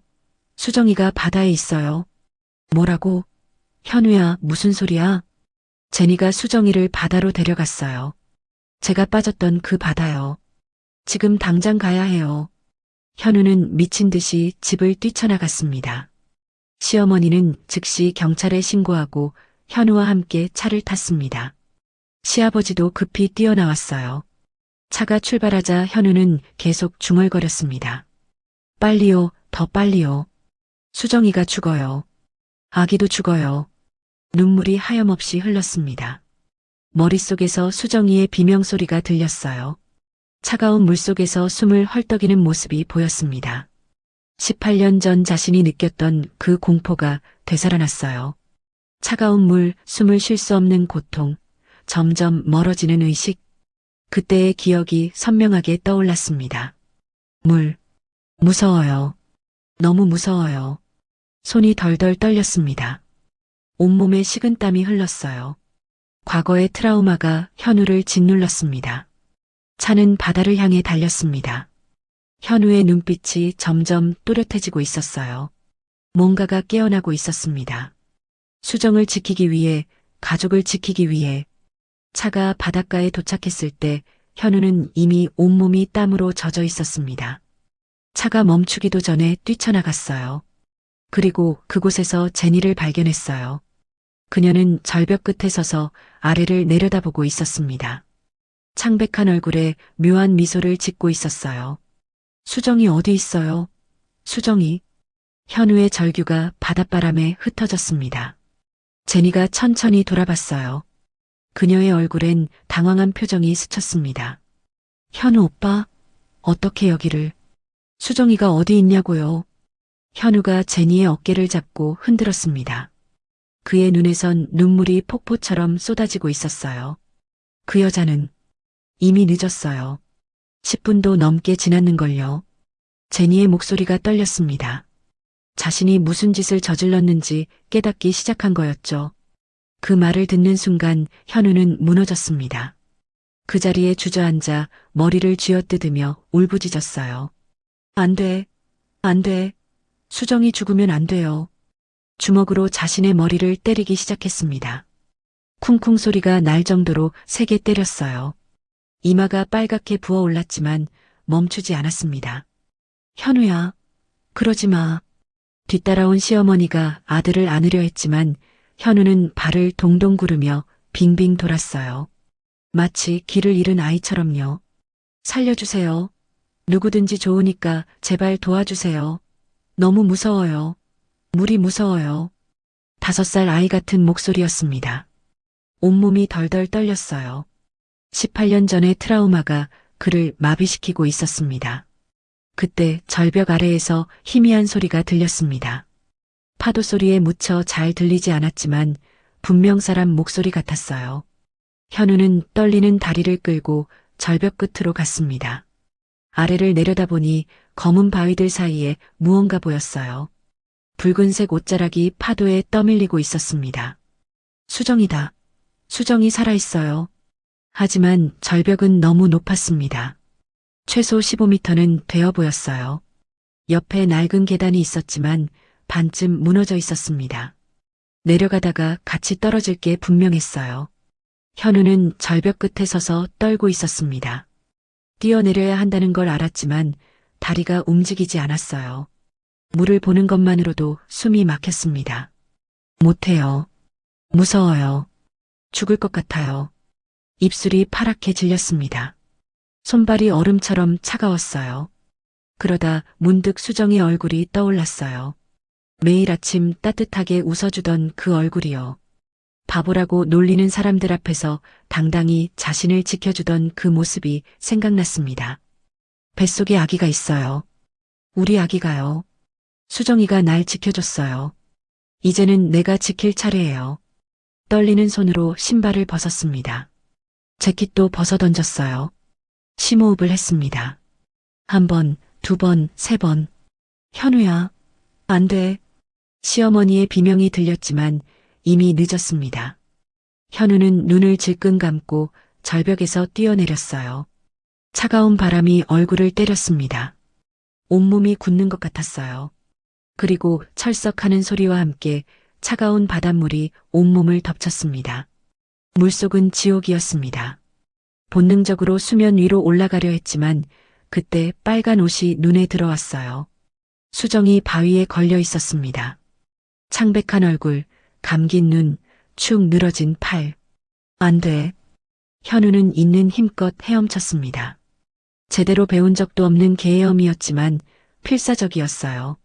수정이가 바다에 있어요. 뭐라고? 현우야, 무슨 소리야? 제니가 수정이를 바다로 데려갔어요. 제가 빠졌던 그 바다요. 지금 당장 가야 해요. 현우는 미친 듯이 집을 뛰쳐나갔습니다. 시어머니는 즉시 경찰에 신고하고 현우와 함께 차를 탔습니다. 시아버지도 급히 뛰어나왔어요. 차가 출발하자 현우는 계속 중얼거렸습니다. 빨리요, 더 빨리요. 수정이가 죽어요. 아기도 죽어요. 눈물이 하염없이 흘렀습니다. 머릿속에서 수정이의 비명소리가 들렸어요. 차가운 물속에서 숨을 헐떡이는 모습이 보였습니다. 18년 전 자신이 느꼈던 그 공포가 되살아났어요. 차가운 물, 숨을 쉴 수 없는 고통, 점점 멀어지는 의식, 그때의 기억이 선명하게 떠올랐습니다. 무서워요. 너무 무서워요. 손이 덜덜 떨렸습니다. 온몸에 식은땀이 흘렀어요. 과거의 트라우마가 현우를 짓눌렀습니다. 차는 바다를 향해 달렸습니다. 현우의 눈빛이 점점 또렷해지고 있었어요. 뭔가가 깨어나고 있었습니다. 수정을 지키기 위해, 가족을 지키기 위해. 차가 바닷가에 도착했을 때 현우는 이미 온몸이 땀으로 젖어 있었습니다. 차가 멈추기도 전에 뛰쳐나갔어요. 그리고 그곳에서 제니를 발견했어요. 그녀는 절벽 끝에 서서 아래를 내려다보고 있었습니다. 창백한 얼굴에 묘한 미소를 짓고 있었어요. 수정이 어디 있어요? 수정이. 현우의 절규가 바닷바람에 흩어졌습니다. 제니가 천천히 돌아봤어요. 그녀의 얼굴엔 당황한 표정이 스쳤습니다. 현우 오빠, 어떻게 여기를? 수정이가 어디 있냐고요? 현우가 제니의 어깨를 잡고 흔들었습니다. 그의 눈에선 눈물이 폭포처럼 쏟아지고 있었어요. 그 여자는 이미 늦었어요. 10분도 넘게 지났는걸요. 제니의 목소리가 떨렸습니다. 자신이 무슨 짓을 저질렀는지 깨닫기 시작한 거였죠. 그 말을 듣는 순간 현우는 무너졌습니다. 그 자리에 주저앉아 머리를 쥐어뜯으며 울부짖었어요. 안 돼. 안 돼. 수정이 죽으면 안 돼요. 주먹으로 자신의 머리를 때리기 시작했습니다. 쿵쿵 소리가 날 정도로 세게 때렸어요. 이마가 빨갛게 부어올랐지만 멈추지 않았습니다. 현우야, 그러지 마. 뒤따라온 시어머니가 아들을 안으려 했지만 현우는 발을 동동 구르며 빙빙 돌았어요. 마치 길을 잃은 아이처럼요. 살려주세요. 누구든지 좋으니까 제발 도와주세요. 너무 무서워요. 물이 무서워요. 5살 아이 같은 목소리였습니다. 온몸이 덜덜 떨렸어요. 18년 전의 트라우마가 그를 마비시키고 있었습니다. 그때 절벽 아래에서 희미한 소리가 들렸습니다. 파도 소리에 묻혀 잘 들리지 않았지만 분명 사람 목소리 같았어요. 현우는 떨리는 다리를 끌고 절벽 끝으로 갔습니다. 아래를 내려다보니 검은 바위들 사이에 무언가 보였어요. 붉은색 옷자락이 파도에 떠밀리고 있었습니다. 수정이다. 수정이 살아있어요. 하지만 절벽은 너무 높았습니다. 최소 15m는 되어 보였어요. 옆에 낡은 계단이 있었지만 반쯤 무너져 있었습니다. 내려가다가 같이 떨어질 게 분명했어요. 현우는 절벽 끝에 서서 떨고 있었습니다. 뛰어내려야 한다는 걸 알았지만 다리가 움직이지 않았어요. 물을 보는 것만으로도 숨이 막혔습니다. 못해요. 무서워요. 죽을 것 같아요. 입술이 파랗게 질렸습니다. 손발이 얼음처럼 차가웠어요. 그러다 문득 수정의 얼굴이 떠올랐어요. 매일 아침 따뜻하게 웃어주던 그 얼굴이요. 바보라고 놀리는 사람들 앞에서 당당히 자신을 지켜주던 그 모습이 생각났습니다. 뱃속에 아기가 있어요. 우리 아기가요. 수정이가 날 지켜줬어요. 이제는 내가 지킬 차례예요. 떨리는 손으로 신발을 벗었습니다. 재킷도 벗어던졌어요. 심호흡을 했습니다. 한 번, 두 번, 세 번. 현우야, 안 돼. 시어머니의 비명이 들렸지만 이미 늦었습니다. 현우는 눈을 질끈 감고 절벽에서 뛰어내렸어요. 차가운 바람이 얼굴을 때렸습니다. 온몸이 굳는 것 같았어요. 그리고 철썩하는 소리와 함께 차가운 바닷물이 온몸을 덮쳤습니다. 물속은 지옥이었습니다. 본능적으로 수면 위로 올라가려 했지만 그때 빨간 옷이 눈에 들어왔어요. 수정이 바위에 걸려 있었습니다. 창백한 얼굴, 감긴 눈, 축 늘어진 팔. 안 돼. 현우는 있는 힘껏 헤엄쳤습니다. 제대로 배운 적도 없는 개헤엄이었지만 필사적이었어요.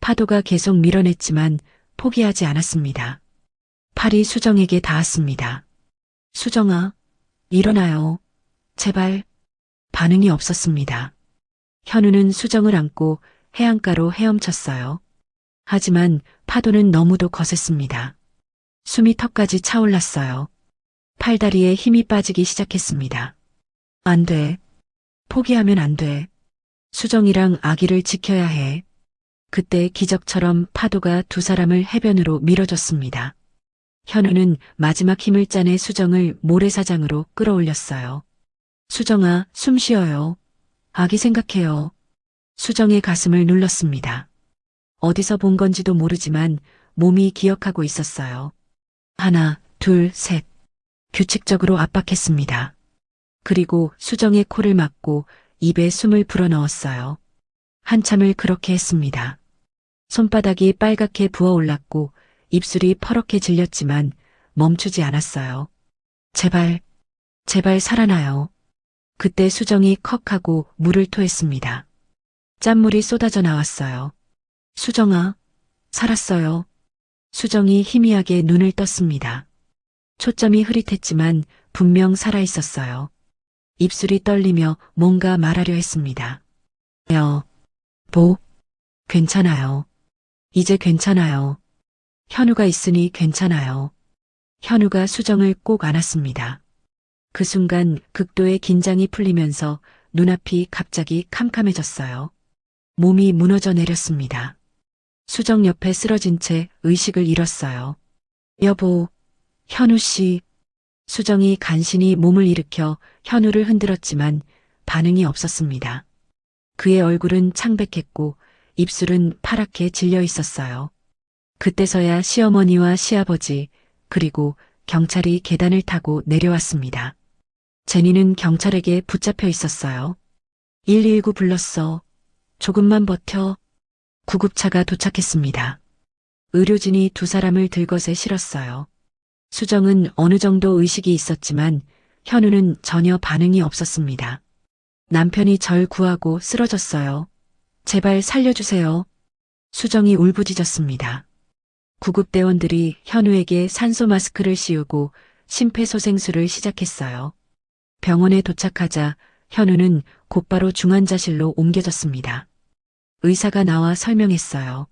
파도가 계속 밀어냈지만 포기하지 않았습니다. 팔이 수정에게 닿았습니다. 수정아, 일어나요. 제발. 반응이 없었습니다. 현우는 수정을 안고 해안가로 헤엄쳤어요. 하지만 파도는 너무도 거셌습니다. 숨이 턱까지 차올랐어요. 팔다리에 힘이 빠지기 시작했습니다. 안 돼. 포기하면 안 돼. 수정이랑 아기를 지켜야 해. 그때 기적처럼 파도가 두 사람을 해변으로 밀어줬습니다. 현우는 마지막 힘을 짜내 수정을 모래사장으로 끌어올렸어요. 수정아, 숨 쉬어요. 아기 생각해요. 수정의 가슴을 눌렀습니다. 어디서 본 건지도 모르지만 몸이 기억하고 있었어요. 하나, 둘, 셋. 규칙적으로 압박했습니다. 그리고 수정의 코를 막고 입에 숨을 불어넣었어요. 한참을 그렇게 했습니다. 손바닥이 빨갛게 부어올랐고 입술이 퍼렇게 질렸지만 멈추지 않았어요. 제발, 제발 살아나요. 그때 수정이 컥 하고 물을 토했습니다. 짠물이 쏟아져 나왔어요. 수정아, 살았어요. 수정이 희미하게 눈을 떴습니다. 초점이 흐릿했지만 분명 살아있었어요. 입술이 떨리며 뭔가 말하려 했습니다. 괜찮아요. 이제 괜찮아요. 현우가 있으니 괜찮아요. 현우가 수정을 꼭 안았습니다. 그 순간 극도의 긴장이 풀리면서 눈앞이 갑자기 캄캄해졌어요. 몸이 무너져 내렸습니다. 수정 옆에 쓰러진 채 의식을 잃었어요. 여보, 현우 씨. 수정이 간신히 몸을 일으켜 현우를 흔들었지만 반응이 없었습니다. 그의 얼굴은 창백했고 입술은 파랗게 질려 있었어요. 그때서야 시어머니와 시아버지 그리고 경찰이 계단을 타고 내려왔습니다. 제니는 경찰에게 붙잡혀 있었어요. 119 불렀어. 조금만 버텨. 구급차가 도착했습니다. 의료진이 두 사람을 들것에 실었어요. 수정은 어느 정도 의식이 있었지만 현우는 전혀 반응이 없었습니다. 남편이 절 구하고 쓰러졌어요. 제발 살려주세요. 수정이 울부짖었습니다. 구급대원들이 현우에게 산소 마스크를 씌우고 심폐소생술을 시작했어요. 병원에 도착하자 현우는 곧바로 중환자실로 옮겨졌습니다. 의사가 나와 설명했어요.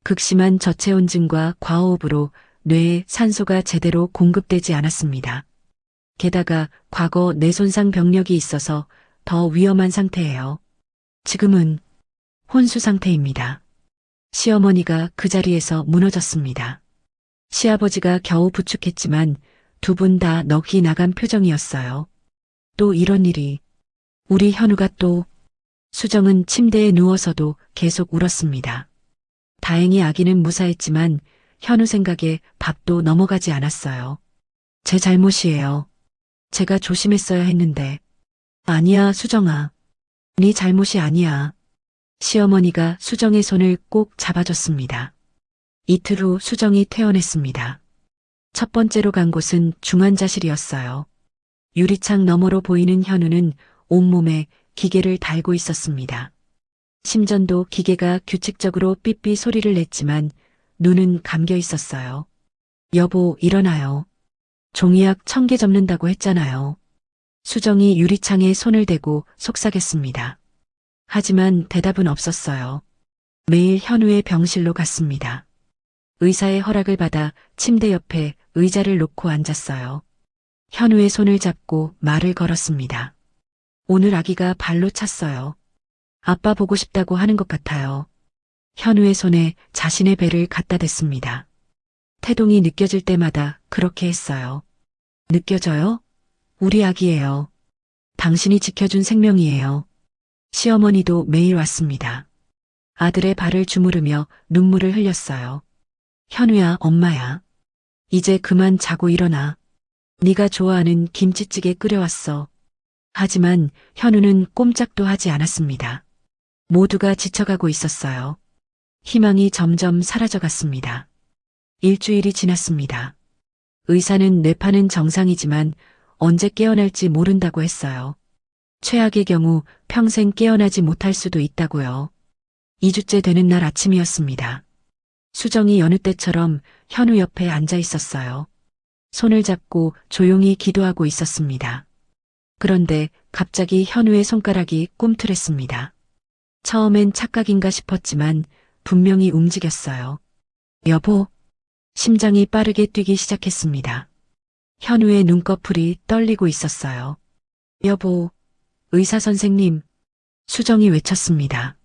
극심한 저체온증과 과호흡으로 뇌에 산소가 제대로 공급되지 않았습니다. 게다가 과거 뇌손상 병력이 있어서 더 위험한 상태예요. 지금은 혼수 상태입니다. 시어머니가 그 자리에서 무너졌습니다. 시아버지가 겨우 부축했지만 두 분 다 넋이 나간 표정이었어요. 또 이런 일이. 우리 현우가 또. 수정은 침대에 누워서도 계속 울었습니다. 다행히 아기는 무사했지만 현우 생각에 밥도 넘어가지 않았어요. 제 잘못이에요. 제가 조심했어야 했는데. 아니야, 수정아. 네 잘못이 아니야. 시어머니가 수정의 손을 꼭 잡아줬습니다. 이틀 후 수정이 퇴원했습니다. 첫 번째로 간 곳은 중환자실이었어요. 유리창 너머로 보이는 현우는 온몸에 기계를 달고 있었습니다. 심전도 기계가 규칙적으로 삐삐 소리를 냈지만 눈은 감겨 있었어요. 여보, 일어나요. 종이약 1000개 접는다고 했잖아요. 수정이 유리창에 손을 대고 속삭였습니다. 하지만 대답은 없었어요. 매일 현우의 병실로 갔습니다. 의사의 허락을 받아 침대 옆에 의자를 놓고 앉았어요. 현우의 손을 잡고 말을 걸었습니다. 오늘 아기가 발로 찼어요. 아빠 보고 싶다고 하는 것 같아요. 현우의 손에 자신의 배를 갖다 댔습니다. 태동이 느껴질 때마다 그렇게 했어요. 느껴져요? 우리 아기예요. 당신이 지켜준 생명이에요. 시어머니도 매일 왔습니다. 아들의 발을 주무르며 눈물을 흘렸어요. 현우야, 엄마야. 이제 그만 자고 일어나. 네가 좋아하는 김치찌개 끓여왔어. 하지만 현우는 꼼짝도 하지 않았습니다. 모두가 지쳐가고 있었어요. 희망이 점점 사라져갔습니다. 일주일이 지났습니다. 의사는 뇌파는 정상이지만 언제 깨어날지 모른다고 했어요. 최악의 경우 평생 깨어나지 못할 수도 있다고요. 2주째 되는 날 아침이었습니다. 수정이 여느 때처럼 현우 옆에 앉아 있었어요. 손을 잡고 조용히 기도하고 있었습니다. 그런데 갑자기 현우의 손가락이 꿈틀했습니다. 처음엔 착각인가 싶었지만 분명히 움직였어요. 여보, 심장이 빠르게 뛰기 시작했습니다. 현우의 눈꺼풀이 떨리고 있었어요. 여보, 의사 선생님, 수정이 외쳤습니다.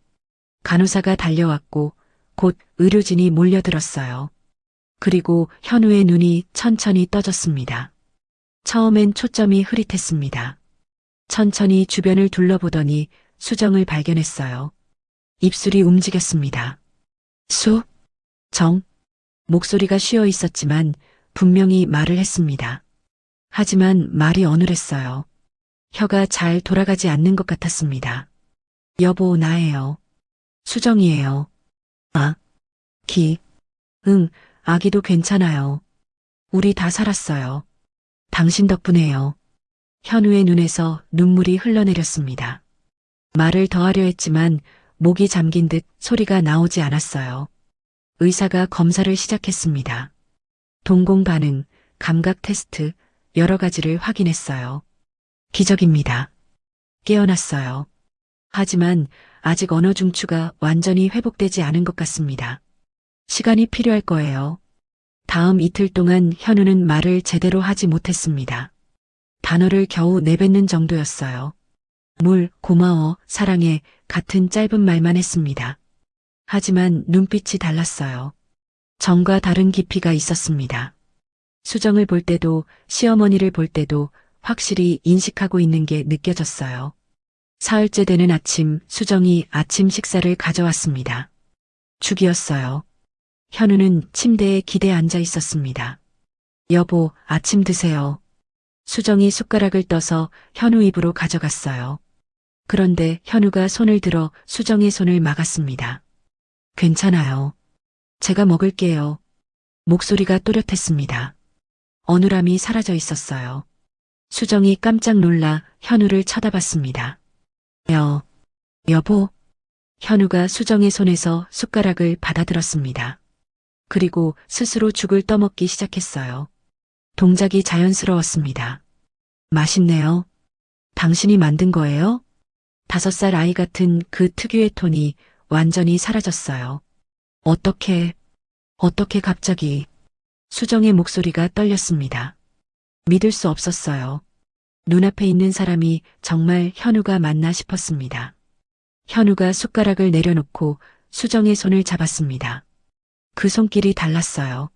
간호사가 달려왔고 곧 의료진이 몰려들었어요. 그리고 현우의 눈이 천천히 떠졌습니다. 처음엔 초점이 흐릿했습니다. 천천히 주변을 둘러보더니 수정을 발견했어요. 입술이 움직였습니다. 정. 목소리가 쉬어 있었지만 분명히 말을 했습니다. 하지만 말이 어눌했어요. 혀가 잘 돌아가지 않는 것 같았습니다. 여보, 나예요. 수정이에요. 아기도 괜찮아요. 우리 다 살았어요. 당신 덕분에요. 현우의 눈에서 눈물이 흘러내렸습니다. 말을 더 하려 했지만 목이 잠긴 듯 소리가 나오지 않았어요. 의사가 검사를 시작했습니다. 동공 반응, 감각 테스트, 여러 가지를 확인했어요. 기적입니다. 깨어났어요. 하지만 아직 언어 중추가 완전히 회복되지 않은 것 같습니다. 시간이 필요할 거예요. 다음 이틀 동안 현우는 말을 제대로 하지 못했습니다. 단어를 겨우 내뱉는 정도였어요. 고마워, 사랑해 같은 짧은 말만 했습니다. 하지만 눈빛이 달랐어요. 정과 다른 깊이가 있었습니다. 수정을 볼 때도 시어머니를 볼 때도 확실히 인식하고 있는 게 느껴졌어요. 사흘째 되는 아침, 수정이 아침 식사를 가져왔습니다. 죽이었어요. 현우는 침대에 기대에 앉아 있었습니다. 여보, 아침 드세요. 수정이 숟가락을 떠서 현우 입으로 가져갔어요. 그런데 현우가 손을 들어 수정의 손을 막았습니다. 괜찮아요. 제가 먹을게요. 목소리가 또렷했습니다. 어눌함이 사라져 있었어요. 수정이 깜짝 놀라 현우를 쳐다봤습니다. 여보. 현우가 수정의 손에서 숟가락을 받아들었습니다. 그리고 스스로 죽을 떠먹기 시작했어요. 동작이 자연스러웠습니다. 맛있네요. 당신이 만든 거예요? 5살 아이 같은 그 특유의 톤이 완전히 사라졌어요. 어떻게 갑자기. 수정의 목소리가 떨렸습니다. 믿을 수 없었어요. 눈앞에 있는 사람이 정말 현우가 맞나 싶었습니다. 현우가 숟가락을 내려놓고 수정의 손을 잡았습니다. 그 손길이 달랐어요.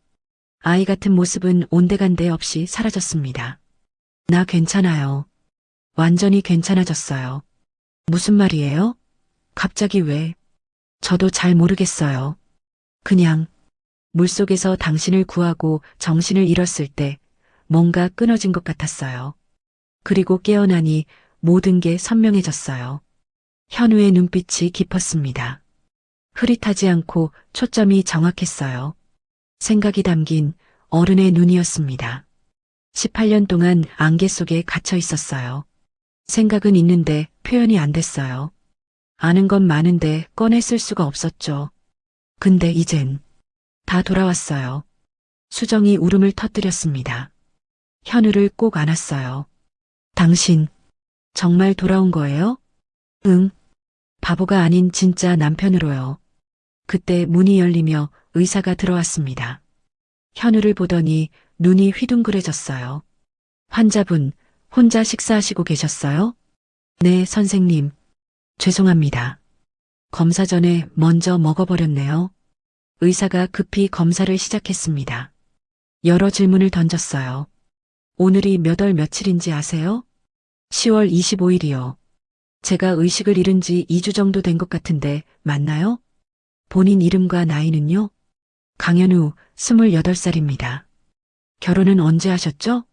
아이 같은 모습은 온데간데 없이 사라졌습니다. 나 괜찮아요. 완전히 괜찮아졌어요. 무슨 말이에요? 갑자기 왜? 저도 잘 모르겠어요. 그냥 물속에서 당신을 구하고 정신을 잃었을 때 뭔가 끊어진 것 같았어요. 그리고 깨어나니 모든 게 선명해졌어요. 현우의 눈빛이 깊었습니다. 흐릿하지 않고 초점이 정확했어요. 생각이 담긴 어른의 눈이었습니다. 18년 동안 안개 속에 갇혀 있었어요. 생각은 있는데 표현이 안 됐어요. 아는 건 많은데 꺼내 쓸 수가 없었죠. 근데 이젠 다 돌아왔어요. 수정이 울음을 터뜨렸습니다. 현우를 꼭 안았어요. 당신 정말 돌아온 거예요? 응. 바보가 아닌 진짜 남편으로요. 그때 문이 열리며 의사가 들어왔습니다. 현우를 보더니 눈이 휘둥그레졌어요. 환자분, 혼자 식사하시고 계셨어요? 네, 선생님. 죄송합니다. 검사 전에 먼저 먹어버렸네요. 의사가 급히 검사를 시작했습니다. 여러 질문을 던졌어요. 오늘이 몇 월 며칠인지 아세요? 10월 25일이요. 제가 의식을 잃은 지 2주 정도 된 것 같은데 맞나요? 본인 이름과 나이는요? 강현우, 28살입니다. 결혼은 언제 하셨죠?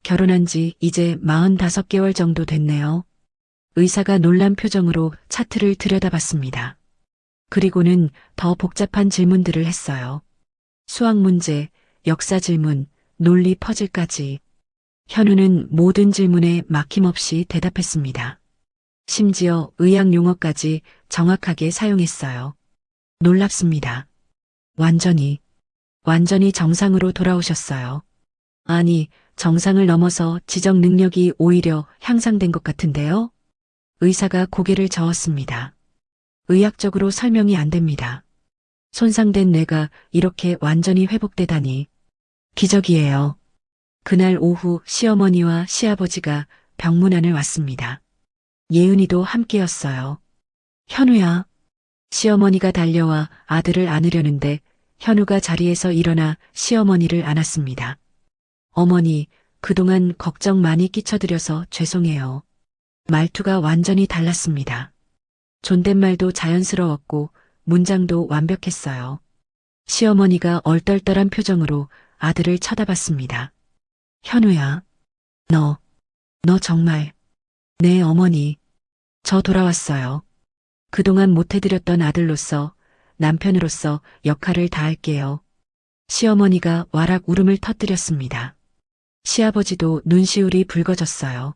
결혼한 지 이제 45개월 정도 됐네요. 의사가 놀란 표정으로 차트를 들여다봤습니다. 그리고는 더 복잡한 질문들을 했어요. 수학 문제, 역사 질문, 논리 퍼즐까지. 현우는 모든 질문에 막힘없이 대답했습니다. 심지어 의학 용어까지 정확하게 사용했어요. 놀랍습니다. 완전히 정상으로 돌아오셨어요. 아니, 정상을 넘어서 지적 능력이 오히려 향상된 것 같은데요? 의사가 고개를 저었습니다. 의학적으로 설명이 안 됩니다. 손상된 뇌가 이렇게 완전히 회복되다니. 기적이에요. 그날 오후 시어머니와 시아버지가 병문안을 왔습니다. 예은이도 함께였어요. 현우야. 시어머니가 달려와 아들을 안으려는데 현우가 자리에서 일어나 시어머니를 안았습니다. 어머니, 그동안 걱정 많이 끼쳐드려서 죄송해요. 말투가 완전히 달랐습니다. 존댓말도 자연스러웠고 문장도 완벽했어요. 시어머니가 얼떨떨한 표정으로 아들을 쳐다봤습니다. 현우야, 너 정말. 네, 어머니. 저 돌아왔어요. 그동안 못해드렸던 아들로서, 남편으로서 역할을 다할게요. 시어머니가 와락 울음을 터뜨렸습니다. 시아버지도 눈시울이 붉어졌어요.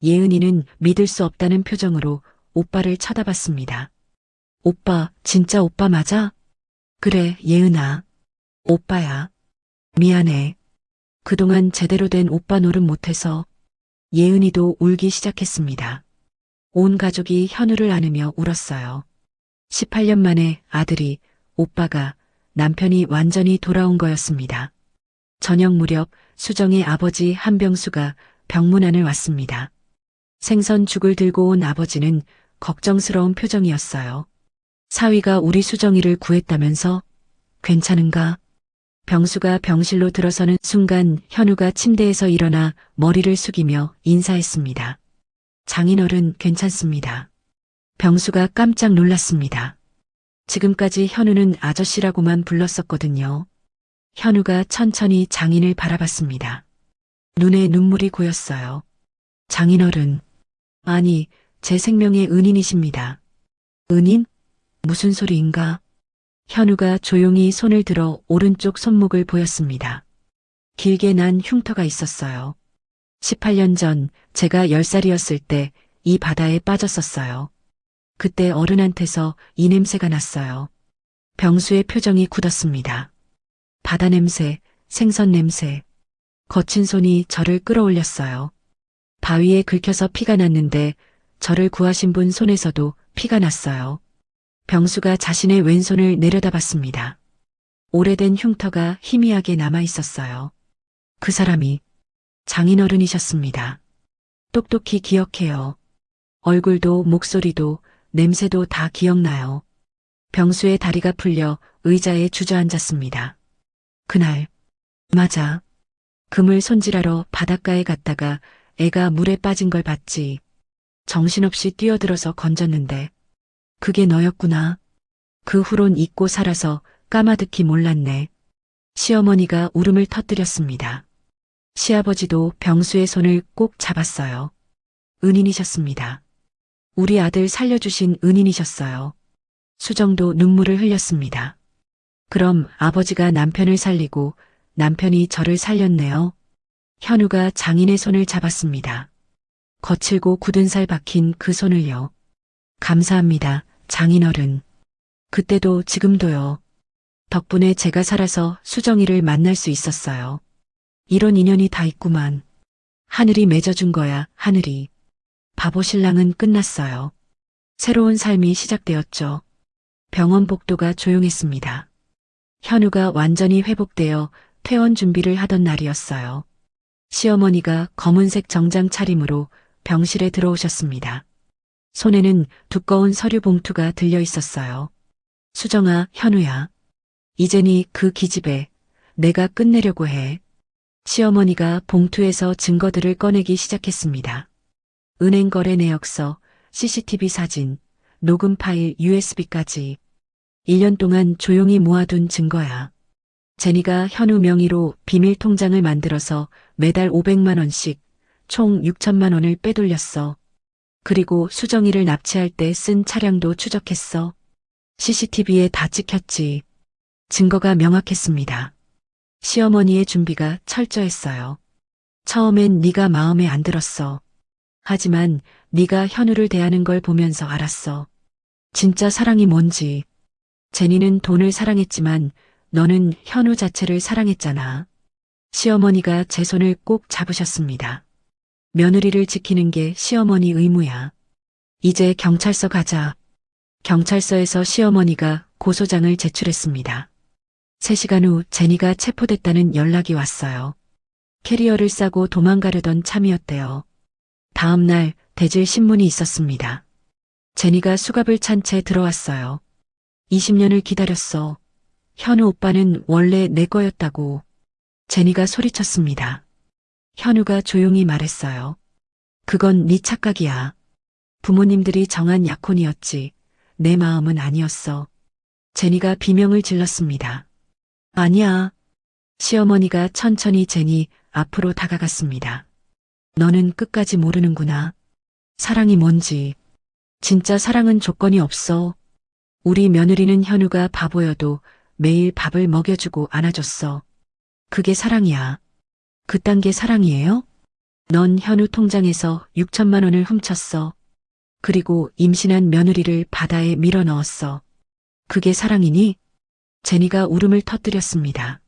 예은이는 믿을 수 없다는 표정으로 오빠를 쳐다봤습니다. 오빠, 진짜 오빠 맞아? 그래, 예은아. 오빠야. 미안해. 그동안 제대로 된 오빠 노릇 못해서. 예은이도 울기 시작했습니다. 온 가족이 현우를 안으며 울었어요. 18년 만에 아들이, 오빠가, 남편이 완전히 돌아온 거였습니다. 저녁 무렵 수정의 아버지 한병수가 병문안을 왔습니다. 생선죽을 들고 온 아버지는 걱정스러운 표정이었어요. 사위가 우리 수정이를 구했다면서? 괜찮은가? 병수가 병실로 들어서는 순간 현우가 침대에서 일어나 머리를 숙이며 인사했습니다. 장인어른 괜찮습니다. 병수가 깜짝 놀랐습니다. 지금까지 현우는 아저씨라고만 불렀었거든요. 현우가 천천히 장인을 바라봤습니다. 눈에 눈물이 고였어요. 장인어른, 아니, 제 생명의 은인이십니다. 은인? 무슨 소리인가? 현우가 조용히 손을 들어 오른쪽 손목을 보였습니다. 길게 난 흉터가 있었어요. 18년 전 제가 10살이었을 때 이 바다에 빠졌었어요. 그때 어른한테서 이 냄새가 났어요. 병수의 표정이 굳었습니다. 바다 냄새, 생선 냄새. 거친 손이 저를 끌어올렸어요. 바위에 긁혀서 피가 났는데 저를 구하신 분 손에서도 피가 났어요. 병수가 자신의 왼손을 내려다봤습니다. 오래된 흉터가 희미하게 남아 있었어요. 그 사람이 장인어른이셨습니다. 똑똑히 기억해요. 얼굴도 목소리도 냄새도 다 기억나요. 병수의 다리가 풀려 의자에 주저앉았습니다. 그날, 맞아. 금을 손질하러 바닷가에 갔다가 애가 물에 빠진 걸 봤지. 정신없이 뛰어들어서 건졌는데 그게 너였구나. 그 후론 잊고 살아서 까마득히 몰랐네. 시어머니가 울음을 터뜨렸습니다. 시아버지도 병수의 손을 꼭 잡았어요. 은인이셨습니다. 우리 아들 살려주신 은인이셨어요. 수정도 눈물을 흘렸습니다. 그럼 아버지가 남편을 살리고 남편이 저를 살렸네요. 현우가 장인의 손을 잡았습니다. 거칠고 굳은 살 박힌 그 손을요. 감사합니다, 장인어른. 그때도 지금도요. 덕분에 제가 살아서 수정이를 만날 수 있었어요. 이런 인연이 다 있구만. 하늘이 맺어준 거야, 하늘이. 바보 신랑은 끝났어요. 새로운 삶이 시작되었죠. 병원 복도가 조용했습니다. 현우가 완전히 회복되어 퇴원 준비를 하던 날이었어요. 시어머니가 검은색 정장 차림으로 병실에 들어오셨습니다. 손에는 두꺼운 서류 봉투가 들려 있었어요. 수정아, 현우야. 이제니 그 기집애 내가 끝내려고 해. 시어머니가 봉투에서 증거들을 꺼내기 시작했습니다. 은행 거래 내역서, CCTV 사진, 녹음 파일 USB까지. 1년 동안 조용히 모아둔 증거야. 제니가 현우 명의로 비밀 통장을 만들어서 매달 500만 원씩 총 6천만 원을 빼돌렸어. 그리고 수정이를 납치할 때 쓴 차량도 추적했어. CCTV에 다 찍혔지. 증거가 명확했습니다. 시어머니의 준비가 철저했어요. 처음엔 네가 마음에 안 들었어. 하지만 네가 현우를 대하는 걸 보면서 알았어. 진짜 사랑이 뭔지. 제니는 돈을 사랑했지만 너는 현우 자체를 사랑했잖아. 시어머니가 제 손을 꼭 잡으셨습니다. 며느리를 지키는 게 시어머니 의무야. 이제 경찰서 가자. 경찰서에서 시어머니가 고소장을 제출했습니다. 3시간 후 제니가 체포됐다는 연락이 왔어요. 캐리어를 싸고 도망가려던 참이었대요. 다음 날 대질 신문이 있었습니다. 제니가 수갑을 찬 채 들어왔어요. 20년을 기다렸어. 현우 오빠는 원래 내 거였다고. 제니가 소리쳤습니다. 현우가 조용히 말했어요. 그건 네 착각이야. 부모님들이 정한 약혼이었지. 내 마음은 아니었어. 제니가 비명을 질렀습니다. 아니야. 시어머니가 천천히 제니 앞으로 다가갔습니다. 너는 끝까지 모르는구나. 사랑이 뭔지. 진짜 사랑은 조건이 없어. 우리 며느리는 현우가 바보여도 매일 밥을 먹여주고 안아줬어. 그게 사랑이야. 그딴 게 사랑이에요? 넌 현우 통장에서 6천만 원을 훔쳤어. 그리고 임신한 며느리를 바다에 밀어 넣었어. 그게 사랑이니? 제니가 울음을 터뜨렸습니다.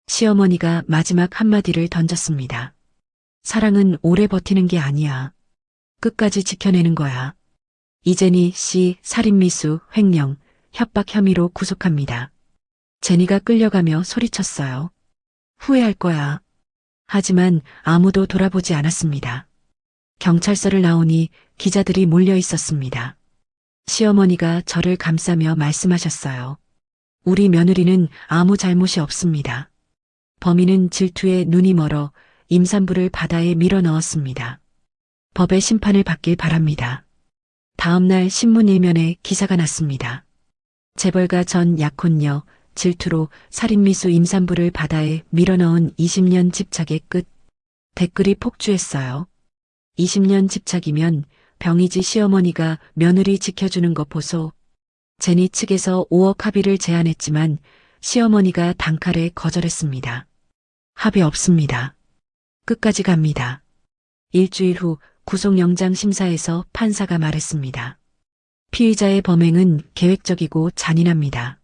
시어머니가 마지막 한마디를 던졌습니다. 사랑은 오래 버티는 게 아니야. 끝까지 지켜내는 거야. 이제니 씨 살인미수, 횡령, 협박 혐의로 구속합니다. 제니가 끌려가며 소리쳤어요. 후회할 거야. 하지만 아무도 돌아보지 않았습니다. 경찰서를 나오니 기자들이 몰려 있었습니다. 시어머니가 저를 감싸며 말씀하셨어요. 우리 며느리는 아무 잘못이 없습니다. 범인은 질투에 눈이 멀어 임산부를 바다에 밀어 넣었습니다. 법의 심판을 받길 바랍니다. 다음 날 신문 일면에 기사가 났습니다. 재벌가 전 약혼녀 질투로 살인미수 임산부를 바다에 밀어넣은 20년 집착의 끝. 댓글이 폭주했어요. 20년 집착이면 병이지 시어머니가 며느리 지켜주는 거 보소. 제니 측에서 5억 합의를 제안했지만 시어머니가 단칼에 거절했습니다. 합의 없습니다. 끝까지 갑니다. 일주일 후 구속영장 심사에서 판사가 말했습니다. 피의자의 범행은 계획적이고 잔인합니다.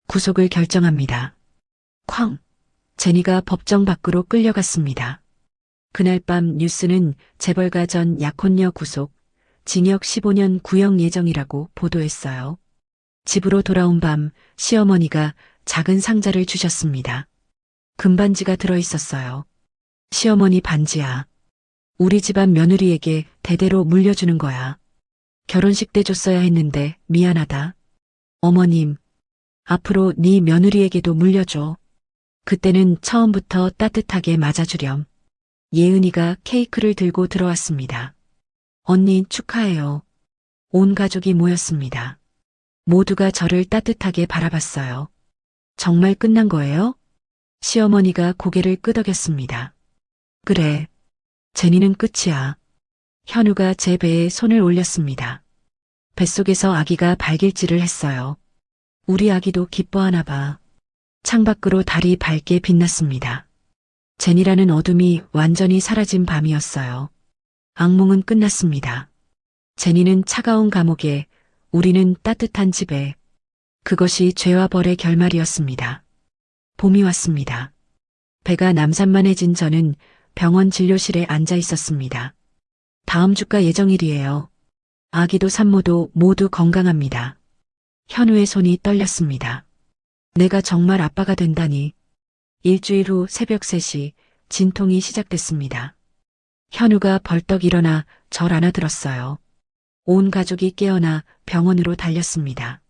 구속을 결정합니다. 쾅! 제니가 법정 밖으로 끌려갔습니다. 그날 밤 뉴스는 재벌가 전 약혼녀 구속, 징역 15년 구형 예정이라고 보도했어요. 집으로 돌아온 밤 시어머니가 작은 상자를 주셨습니다. 금반지가 들어있었어요. 시어머니 반지야. 우리 집안 며느리에게 대대로 물려주는 거야. 결혼식 때 줬어야 했는데 미안하다. 어머님, 앞으로 네 며느리에게도 물려줘. 그때는 처음부터 따뜻하게 맞아주렴. 예은이가 케이크를 들고 들어왔습니다. 언니 축하해요. 온 가족이 모였습니다. 모두가 저를 따뜻하게 바라봤어요. 정말 끝난 거예요? 시어머니가 고개를 끄덕였습니다. 그래. 제니는 끝이야. 현우가 제 배에 손을 올렸습니다. 뱃속에서 아기가 발길질을 했어요. 우리 아기도 기뻐하나 봐. 창밖으로 달이 밝게 빛났습니다. 제니라는 어둠이 완전히 사라진 밤이었어요. 악몽은 끝났습니다. 제니는 차가운 감옥에, 우리는 따뜻한 집에. 그것이 죄와 벌의 결말이었습니다. 봄이 왔습니다. 배가 남산만해진 저는 병원 진료실에 앉아 있었습니다. 다음 주가 예정일이에요. 아기도 산모도 모두 건강합니다. 현우의 손이 떨렸습니다. 내가 정말 아빠가 된다니. 일주일 후 새벽 3시 진통이 시작됐습니다. 현우가 벌떡 일어나 절 안아들었어요. 온 가족이 깨어나 병원으로 달렸습니다.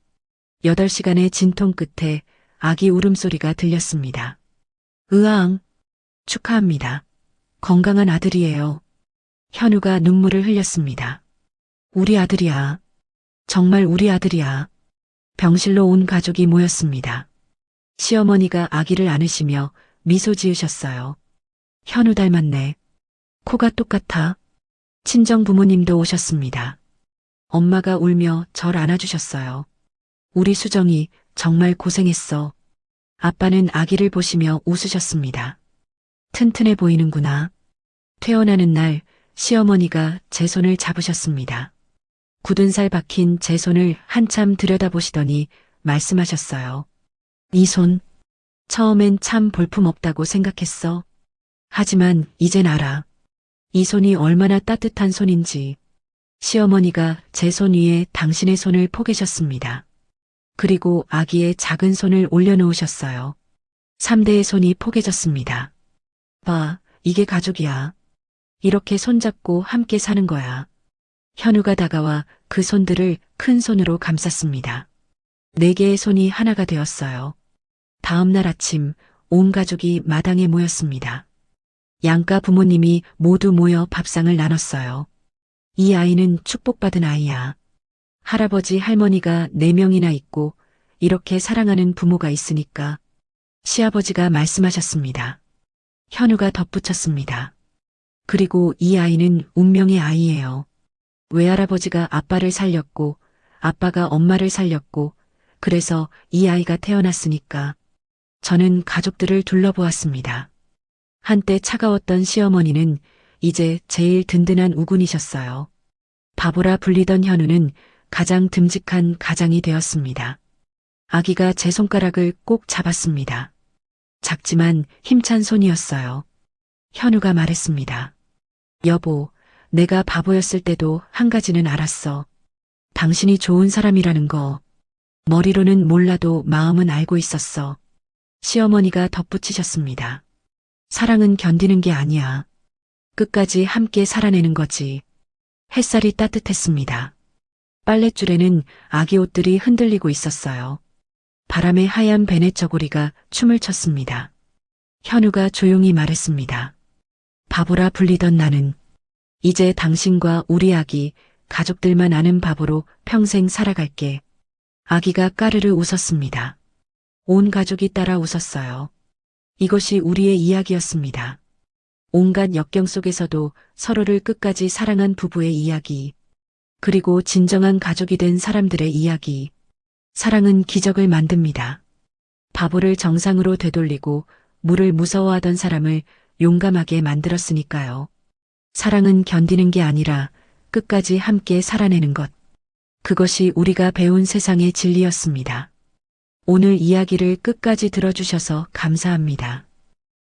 8시간의 진통 끝에 아기 울음소리가 들렸습니다. 으앙, 축하합니다. 건강한 아들이에요. 현우가 눈물을 흘렸습니다. 우리 아들이야. 정말 우리 아들이야. 병실로 온 가족이 모였습니다. 시어머니가 아기를 안으시며 미소 지으셨어요. 현우 닮았네. 코가 똑같아. 친정 부모님도 오셨습니다. 엄마가 울며 절 안아주셨어요. 우리 수정이 정말 고생했어. 아빠는 아기를 보시며 웃으셨습니다. 튼튼해 보이는구나. 퇴원하는 날 시어머니가 제 손을 잡으셨습니다. 굳은 살 박힌 제 손을 한참 들여다보시더니 말씀하셨어요. 이 손, 처음엔 참 볼품없다고 생각했어. 하지만 이젠 알아. 이 손이 얼마나 따뜻한 손인지. 시어머니가 제 손 위에 당신의 손을 포개셨습니다. 그리고 아기의 작은 손을 올려놓으셨어요. 3대의 손이 포개졌습니다. 봐, 이게 가족이야. 이렇게 손잡고 함께 사는 거야. 현우가 다가와 그 손들을 큰 손으로 감쌌습니다. 4개의 손이 하나가 되었어요. 다음 날 아침 온 가족이 마당에 모였습니다. 양가 부모님이 모두 모여 밥상을 나눴어요. 이 아이는 축복받은 아이야. 할아버지 할머니가 4명이나 있고 이렇게 사랑하는 부모가 있으니까. 시아버지가 말씀하셨습니다. 현우가 덧붙였습니다. 그리고 이 아이는 운명의 아이예요. 외할아버지가 아빠를 살렸고 아빠가 엄마를 살렸고 그래서 이 아이가 태어났으니까. 저는 가족들을 둘러보았습니다. 한때 차가웠던 시어머니는 이제 제일 든든한 우군이셨어요. 바보라 불리던 현우는 가장 듬직한 가장이 되었습니다. 아기가 제 손가락을 꼭 잡았습니다. 작지만 힘찬 손이었어요. 현우가 말했습니다. 여보, 내가 바보였을 때도 한 가지는 알았어. 당신이 좋은 사람이라는 거. 머리로는 몰라도 마음은 알고 있었어. 시어머니가 덧붙이셨습니다. 사랑은 견디는 게 아니야. 끝까지 함께 살아내는 거지. 햇살이 따뜻했습니다. 빨랫줄에는 아기 옷들이 흔들리고 있었어요. 바람에 하얀 베네 저고리가 춤을 췄습니다. 현우가 조용히 말했습니다. 바보라 불리던 나는 이제 당신과 우리 아기, 가족들만 아는 바보로 평생 살아갈게. 아기가 까르르 웃었습니다. 온 가족이 따라 웃었어요. 이것이 우리의 이야기였습니다. 온갖 역경 속에서도 서로를 끝까지 사랑한 부부의 이야기. 그리고 진정한 가족이 된 사람들의 이야기. 사랑은 기적을 만듭니다. 바보를 정상으로 되돌리고 물을 무서워하던 사람을 용감하게 만들었으니까요. 사랑은 견디는 게 아니라 끝까지 함께 살아내는 것. 그것이 우리가 배운 세상의 진리였습니다. 오늘 이야기를 끝까지 들어주셔서 감사합니다.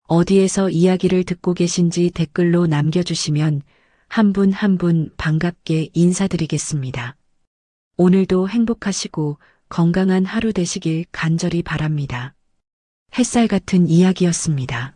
어디에서 이야기를 듣고 계신지 댓글로 남겨주시면 한 분 한 분 반갑게 인사드리겠습니다. 오늘도 행복하시고 건강한 하루 되시길 간절히 바랍니다. 햇살 같은 이야기였습니다.